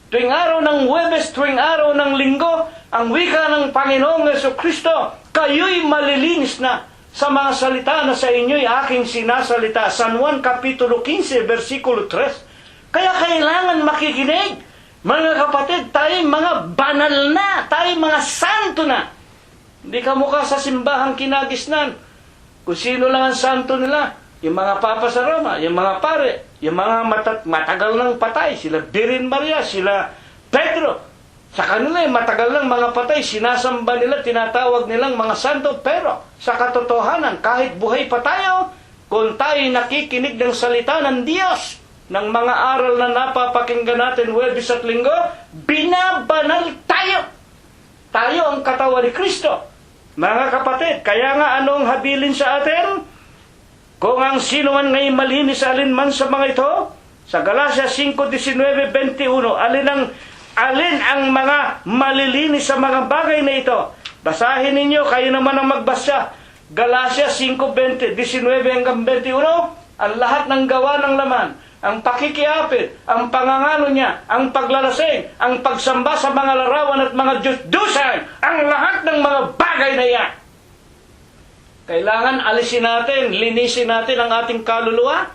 Tuwing araw ng Huwebes, tuwing araw ng Linggo, ang wika ng Panginoong Jesucristo, kayo'y malilinis na sa mga salita na sa inyo'y aking sinasalita. San Juan Kapitulo 15, versikulo 3. Kaya kailangan makikinig. Mga kapatid, tayo mga banal na, tayo mga santo na. Hindi ka mukha sa simbahang kinagisnan. Kung sino lang ang santo nila, yung mga papa sa Roma, yung mga pare, yung mga matagal ng patay, sila Birhen Maria, sila Pedro. Sa kanila, matagal lang mga patay, sinasamba nila, tinatawag nilang mga santo. Pero sa katotohanan, kahit buhay pa tayo, kung tayo nakikinig ng salita ng Diyos, ng mga aral na napapakinggan natin Huwebes at Linggo, binabanal tayo. Tayo ang katawan ni Kristo. Mga kapatid, kaya nga anong habilin sa atin? Kung ang sino man ngay malinis alinman sa mga ito, sa Galatia 5:19-21, alin ang mga malilinis sa mga bagay na ito? Basahin ninyo, kayo naman ang magbasa. Galatia 5:19-21, ang lahat ng gawa ng laman, ang pakikiapid, ang pangangano niya, ang paglalasing, ang pagsamba sa mga larawan at mga Diyos-Dusan, ang lahat ng mga bagay na yan. Kailangan alisin natin, linisin natin ang ating kaluluwa.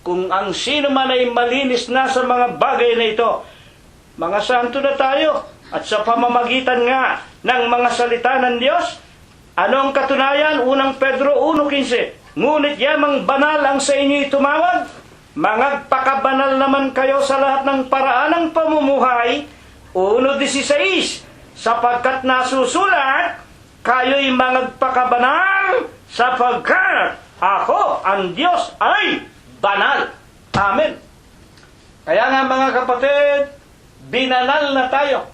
Kung ang sino man ay malinis na sa mga bagay na ito, mga santo na tayo. At sa pamamagitan nga ng mga salita ng Diyos, ano ang katunayan? Unang Pedro 1:15, ngunit yamang banal ang sa inyo'y tumawag, mangagpakabanal naman kayo sa lahat ng paraan ng pamumuhay. 1:16, sapagkat nasusulat, kayo'y mangagpakabanal sapagkat ako, ang Diyos, ay banal. Amen. Kaya nga mga kapatid, binanal na tayo.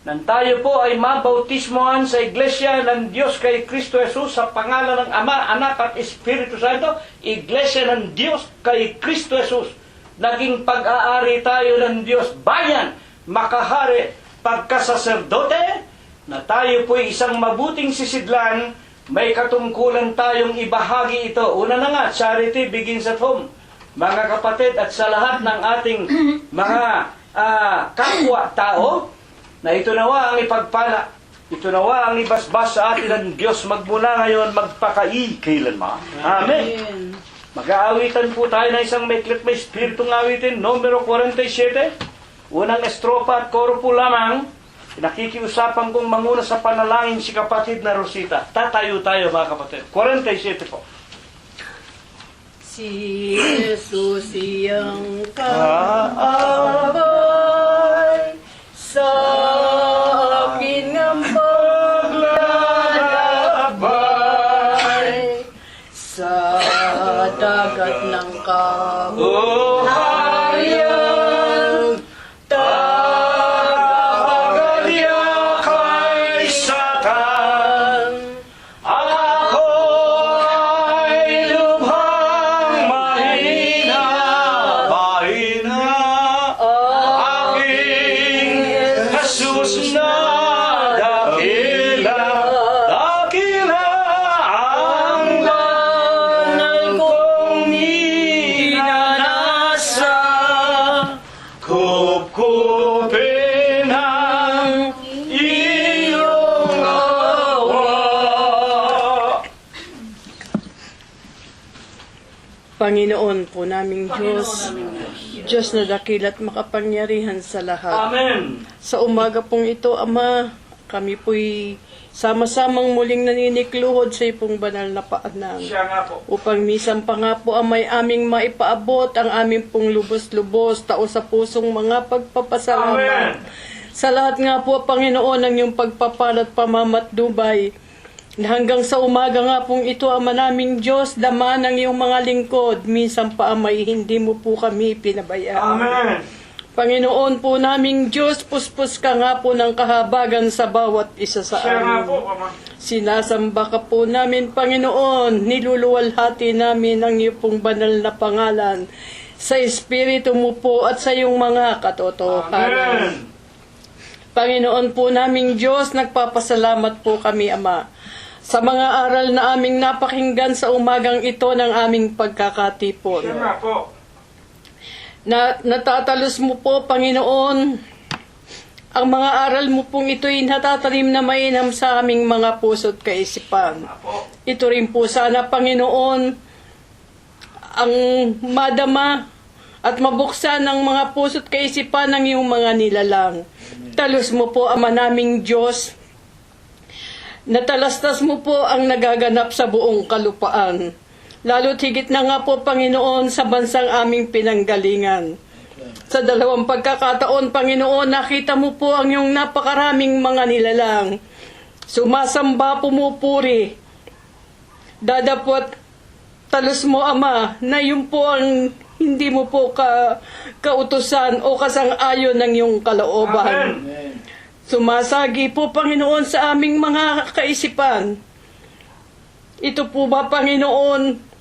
Nang tayo po ay mabautismohan sa Iglesia ng Diyos kay Kristo Jesus sa pangalan ng Ama, Anak at Espiritu Santo, Iglesia ng Diyos kay Kristo Jesus. Naging pag-aari tayo ng Diyos, bayan, makahari, pagkasaserdote, na tayo po isang mabuting sisidlan, may katungkulan tayong ibahagi ito. Una na nga, charity begins at home. Mga kapatid, at sa lahat ng ating mga kapwa-tao, na ito nawa ang ipagpala, ito nawa ang ibasbas sa atin ng Diyos magmula ngayon, magpakaikilanman. Amen. Mag-aawitan po tayo na isang maiklit may spiritong awitin, numero 47, unang estropa at koro po lamang. Nakikiusapan kong manguna sa panalangin si kapatid na Rosita. Tatayo tayo mga kapatid. 47 po. Si Jesus iyang kaabang Jesus na dakila, dakila ang banal kong minanasa, kupkupin ang iyong awa. Panginoon po naming Diyos, Diyos na dakila't makapangyarihan sa lahat. Amen. Sa umaga pong ito, Ama, kami po'y sama-samang muling naninikluhod sa ipong banal na paanan. Siya nga po. Upang misang pa nga po amay aming maipaabot ang aming pong lubos-lubos, tao sa pusong mga pagpapasalamat. Amen. Sa lahat nga po, Panginoon, ng iyong pagpapalat pamamatnubay, na hanggang sa umaga nga pong ito, Ama naming Diyos, dama ng iyong mga lingkod, minsan pa amay hindi mo po kami pinabayaan. Amen. Panginoon po naming Diyos, puspos ka nga po ng kahabagan sa bawat isa sa Siya nga amin. po, Ama. Sinasamba ka po namin, Panginoon, niluluwalhati namin ang iyong pong banal na pangalan sa Espiritu mo po at sa iyong mga katotohanan. Amen. Panginoon po naming Diyos, nagpapasalamat po kami, Ama, sa mga aral na aming napakinggan sa umagang ito ng aming pagkakatipon. Siya nga po. Natatalos mo po, Panginoon, ang mga aral mo pong ito'y natatanim na mainam sa aming mga puso't kaisipan. Apo. Ito rin po sana, Panginoon, ang madama at mabuksan ng mga puso't kaisipan ng iyong mga nilalang. Talos mo po, Ama naming Diyos, natalastas mo po ang nagaganap sa buong kalupaan. Lalo't higit na nga po, Panginoon, sa bansang aming pinanggalingan. Sa dalawang pagkakataon, Panginoon, nakita mo po ang iyong napakaraming mga nilalang. Sumasamba, pumupuri. Dadapot, talos mo, Ama, na yun po ang hindi mo po kautusan o kasang-ayon ng iyong kalooban. Amen. Sumasagi po, Panginoon, sa aming mga kaisipan. Ito po ba, Panginoon,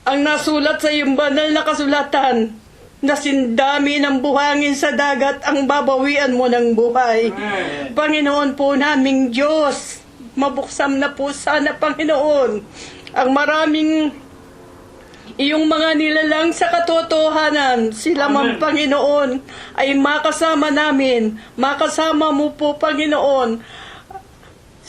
ang nasulat sa iyong banal na kasulatan, na sindami ng buhangin sa dagat ang babawian mo ng buhay. Amen. Panginoon po naming Diyos, mabuksam na po sana, Panginoon, ang maraming iyong mga nilalang sa katotohanan, sila man, Amen. Panginoon, ay makasama namin, makasama mo po, Panginoon,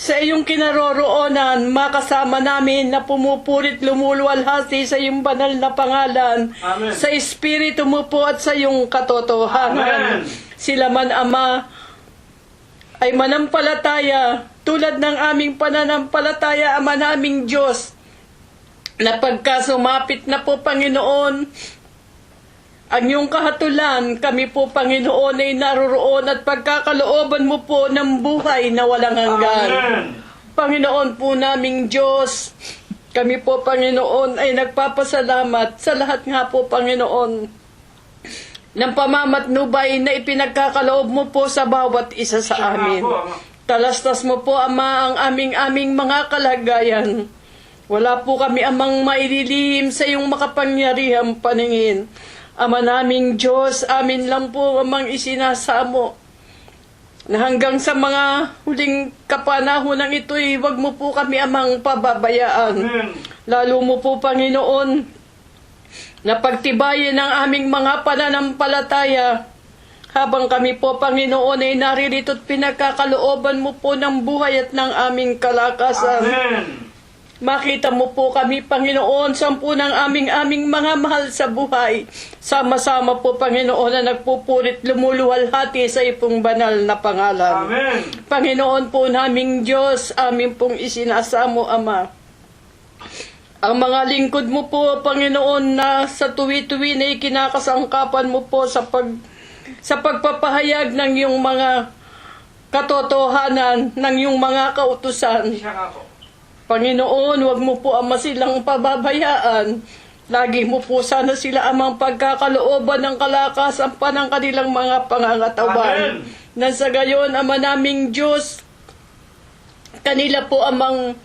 sa iyong kinaroroonan, makasama namin na pumupurit lumuluwalhati sa iyong banal na pangalan, Amen. sa Espiritu mo po at sa iyong katotohanan. Amen. Sila man, Ama, ay manampalataya, tulad ng aming pananampalataya, Ama naming Diyos, na pagka sumapit na po, Panginoon, ang iyong kahatulan, kami po, Panginoon, ay naroroon at pagkakalooban mo po ng buhay na walang hanggan. Amen. Panginoon po naming Diyos, kami po, Panginoon, ay nagpapasalamat sa lahat nga po, Panginoon, ng pamamatnubay na ipinagkakaloob mo po sa bawat isa sa Siya nga amin. po, Ama. Talastas mo po, Ama, ang aming mga kalagayan. Wala po kami, Amang, maililihim sa iyong makapangyarihang paningin. Ama naming Diyos, amin lang po, Amang, isinasamo na hanggang sa mga huling kapanahon ng ito'y wag mo po kami, Amang, pababayaan. Amen. Lalo mo po, Panginoon, na pagtibayin ang aming mga pananampalataya habang kami po, Panginoon, ay naririto't pinagkakalooban mo po ng buhay at ng aming kalakasan. Amen. Makita mo po kami, Panginoon, sampu ng aming mga mahal sa buhay. Sama-sama po, Panginoon, na nagpupurit lumuluwalhati sa ipong banal na pangalan. Amen. Panginoon po naming Diyos, amin pong isinasamo, Ama. Ang mga lingkod mo po, Panginoon, na sa tuwi-tuwi na ikinakasangkapan mo po sa pagpapahayag ng iyong mga katotohanan, ng iyong mga kautusan. Siya nga po. Panginoon, wag mo po, Ama, silang pababayaan. Lagi mo po sana sila, Amang, pagkakalooban ng kalakasan pa ng kanilang mga pangangatawan. Amen. Na sa gayon, Ama naming Diyos, kanila po, Amang,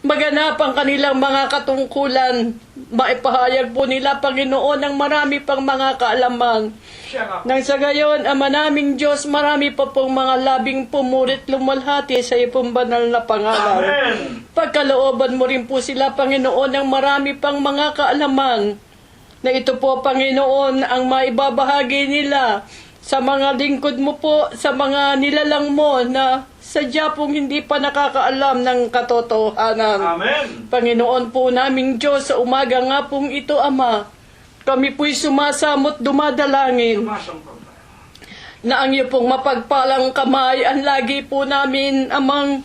maganap ang kanilang mga katungkulan. Maipahayag po nila, Panginoon, ang marami pang mga kaalaman. Siya nga po. Nang sa gayon, Ama naming Diyos, marami pa pong mga labing pumurit lumalhati sa iyo pong banal na pangalan. Amen. Pagkalooban mo rin po sila, Panginoon, ng marami pang mga kaalaman na ito po, Panginoon, ang maibabahagi nila sa mga lingkod mo po, sa mga nilalang mo na sadya pong hindi pa nakakaalam ng katotohanan. Amen. Panginoon po naming Diyos, sa umaga nga pong ito, Ama, kami po'y sumasamot dumadalangin Sumasampal. na ang iyo pong mapagpalang kamay ang lagi po namin amang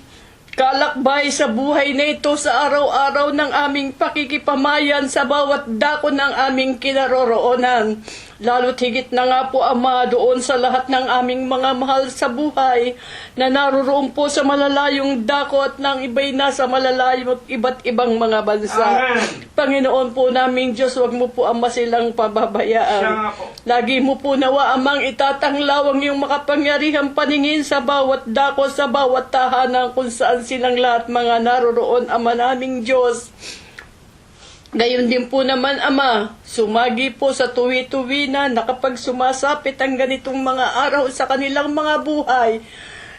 kalakbay sa buhay na ito sa araw-araw ng aming pakikipamayan sa bawat dako ng aming kinaroroonan. Lalo't higit na nga po, Ama, doon sa lahat ng aming mga mahal sa buhay na naroroon po sa malalayong dako at ng iba'y nasa malalayong at iba't ibang mga bansa. Amen. Panginoon po naming Diyos, wag mo po, Ama, silang Siya pababayaan. nga po. Lagi mo po nawa, Amang, itatanglaw ang iyong makapangyarihang paningin sa bawat dako, sa bawat tahanan kung saan silang lahat mga naroroon, Ama naming Diyos. Gayon din po naman, Ama, sumagi po sa tuwi-tuwi na kapag sumasapit ang ganitong mga araw sa kanilang mga buhay,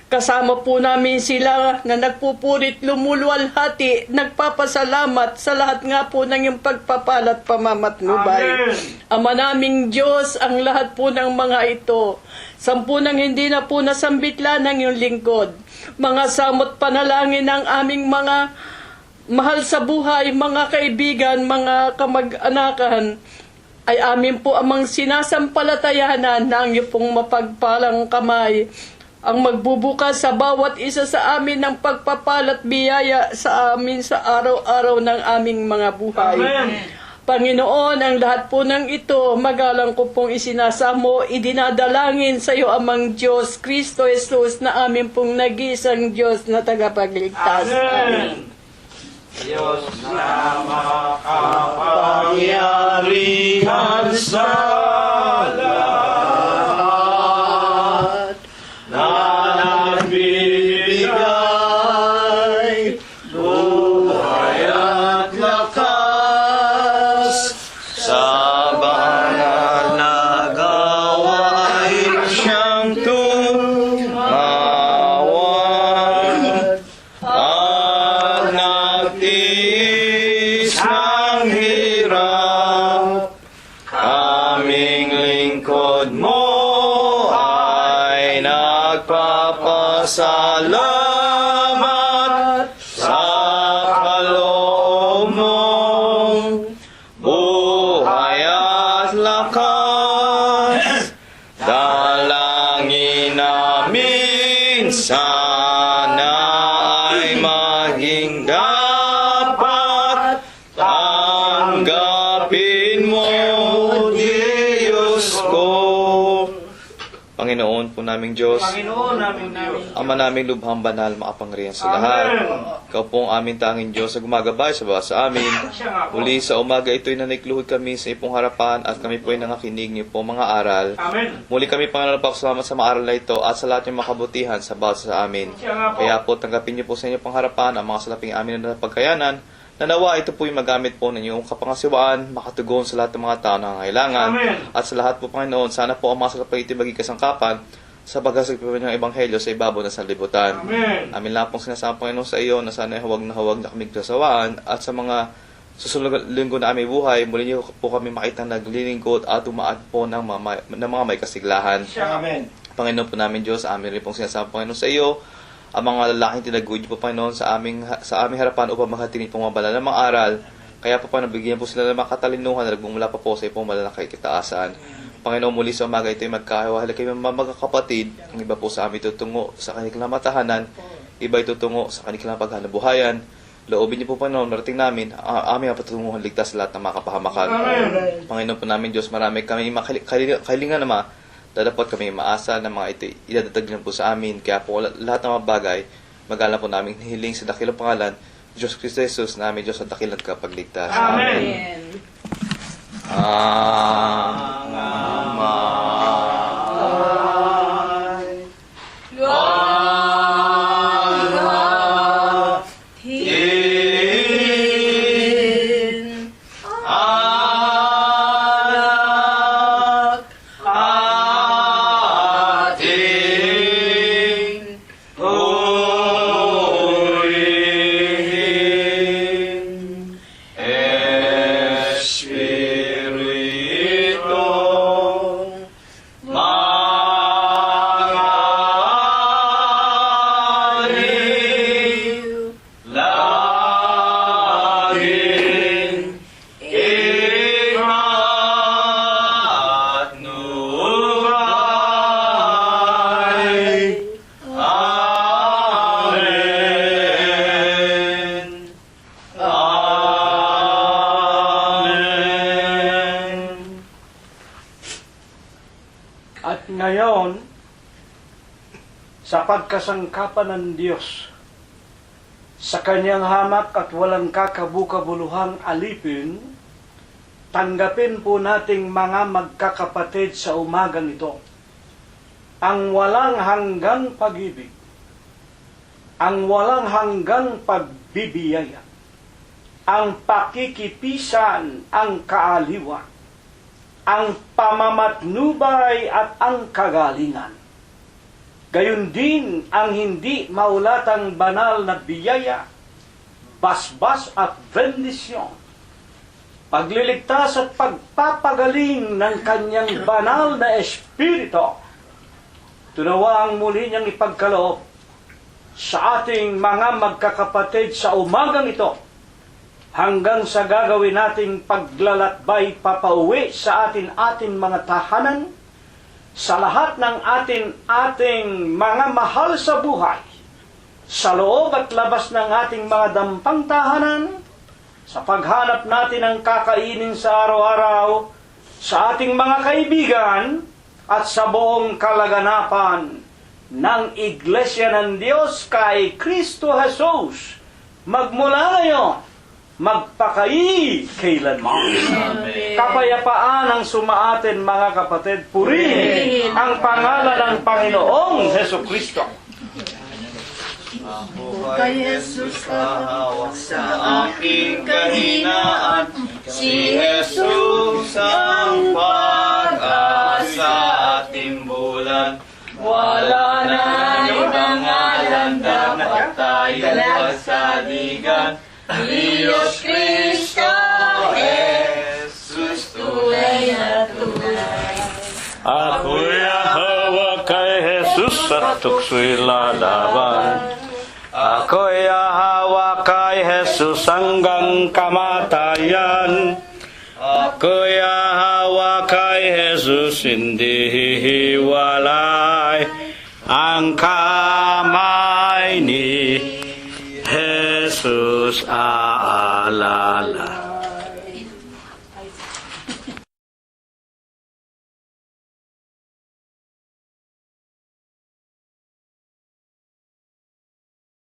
kasama po namin sila na nagpupurit, lumuluwalhati, nagpapasalamat sa lahat nga po ng iyong pagpapalat pamamatnubay. Amen. Ama naming Diyos, ang lahat po ng mga ito, sampu nang hindi na po nasambitla ng iyong lingkod, mga samot panalangin ng aming mga mahal sa buhay, mga kaibigan, mga kamag-anakan, ay amin po amang sinasampalatayanan ng iyo pong mapagpalang kamay ang magbubukas sa bawat isa sa amin ng pagpapalat biyaya sa amin sa araw-araw ng aming mga buhay. Amen. Panginoon, ang lahat po ng ito, magalang ko pong isinasamo, idinadalangin sa iyo, Amang Diyos, Kristo Jesus, na amin pong nag-iisang Diyos na tagapagligtas. Amen. Diyos na makapangyarihan sa lahat, na nagbibigay buhay at lakas sa banal na gawain siyang tumawag. Ang nagtiis ng hirap, kaming lingkod mo ay nagpapasalamat sa kaloob mong buhay at lakas. Dalangin namin sana ay maging dapat tanggapin mo, Diyos ko. Panginoon po naming Diyos, Panginoon naming Diyos. Ama naming lubhang banal, makapangyarihan sa lahat. Amen. Ikaw po ang aming tanging Diyos na gumagabay sa bawat sa amin. Siya nga po. Muli sa umaga ito'y nanikluhod kami sa ipong harapan at kami po'y nangakinig niyo po mga aral. Amen. Muli kami Panginoon pasalamat sa mga aral na ito at sa lahat ng makabutihan sa bawat sa amin. Siya nga po. Kaya po tanggapin niyo po sa inyo pang harapan ang mga salaping amin na pagkayanan. Nanawa ito po'y magamit po ng iyong kapangasiwaan, makatugon sa lahat ng mga tao na nangangailangan. Amen. At sa lahat po Panginoon, sana po ang mga salaping ito'y maging kasangkapan sa paghasag po ng Ebanghelyo sa ibabaw ng sanlibutan. Amen. Amin lang pong sinasama Panginoon sa iyo na sana huwag na kami kasawaan at sa mga susunod linggo na aming buhay, muli niyo po kami makita naglilingkod at umaat po ng mga may kasiglahan. Siya nga. Panginoon po namin Diyos, amin rin pong sinasama Panginoon sa iyo, ang mga lalaking tinaguyod po Panginoon sa aming harapan upang maghatinin pong mga banal na mga aral. Kaya po nabigyan po sila ng mga katalinuhan na nagmumula pa po sa ipong banal na kakitaasan. Panginoon, muli sa umaga ito'y magkahiwalay kayo mga kapatid. Ang iba po sa amin tutungo sa kanilang matahanan, iba tutungo sa kanilang paghanabuhayan. Loobin niyo po Panginoon, marating namin ang aming patutunguhan ligtas sa lahat ng mga kapahamakan. Amen. Panginoon po namin Diyos, marami kami kahilingan naman, dadapat kami maasa na mga ito idadatag lang po sa amin. Kaya po lahat ng mga bagay, magalang po namin hiling sa dakilang pangalan, Diyos Kristo Jesus, namin Diyos at dakilang kapagligtas. Amen. Ang Ama ay sa pagkasangkapan ng Diyos sa kanyang hamak at walang kakabukabuluhang alipin, tanggapin po nating mga magkakapatid sa umagang ito ang walang hanggang pag-ibig, ang walang hanggang pagbibiyaya, ang pakikipisan, ang kaaliwan, ang pamamatnubay at ang kagalingan. Gayon din ang hindi maulatang banal na biyaya, basbas at bendisyon, pagliligtas at pagpapagaling ng kanyang banal na espiritu, tunawang muli niyang ipagkaloob sa ating mga magkakapatid sa umagang ito hanggang sa gagawin nating paglalatbay papauwi sa ating mga tahanan, sa lahat ng ating mga mahal sa buhay, sa loob at labas ng ating mga dampang tahanan, sa paghanap natin ng kakainin sa araw-araw, sa ating mga kaibigan, at sa buong kalaganapan ng Iglesia ng Diyos kay Kristo Jesus, magmula ngayon, magpakai kailanman. Kapayapaan ang sumaatin, mga kapatid. Purihin ang pangalan ng Panginoong Jesucristo. Kay Jesus kahawak sa aking kahinaan, si Jesus ang pag-asa at timbulan. Wala na ibang alam, dapat tayo pasaligan. Diyos Kristo, Jesus, tunay na tunay. Ako'y hawak kay Jesus at tukso'y lalaban. Ako'y hawak kay Jesus hanggang kamatayan. Ako'y hawak kay Jesus, hindi hihiwalay ang kamay ni Jesus aalala.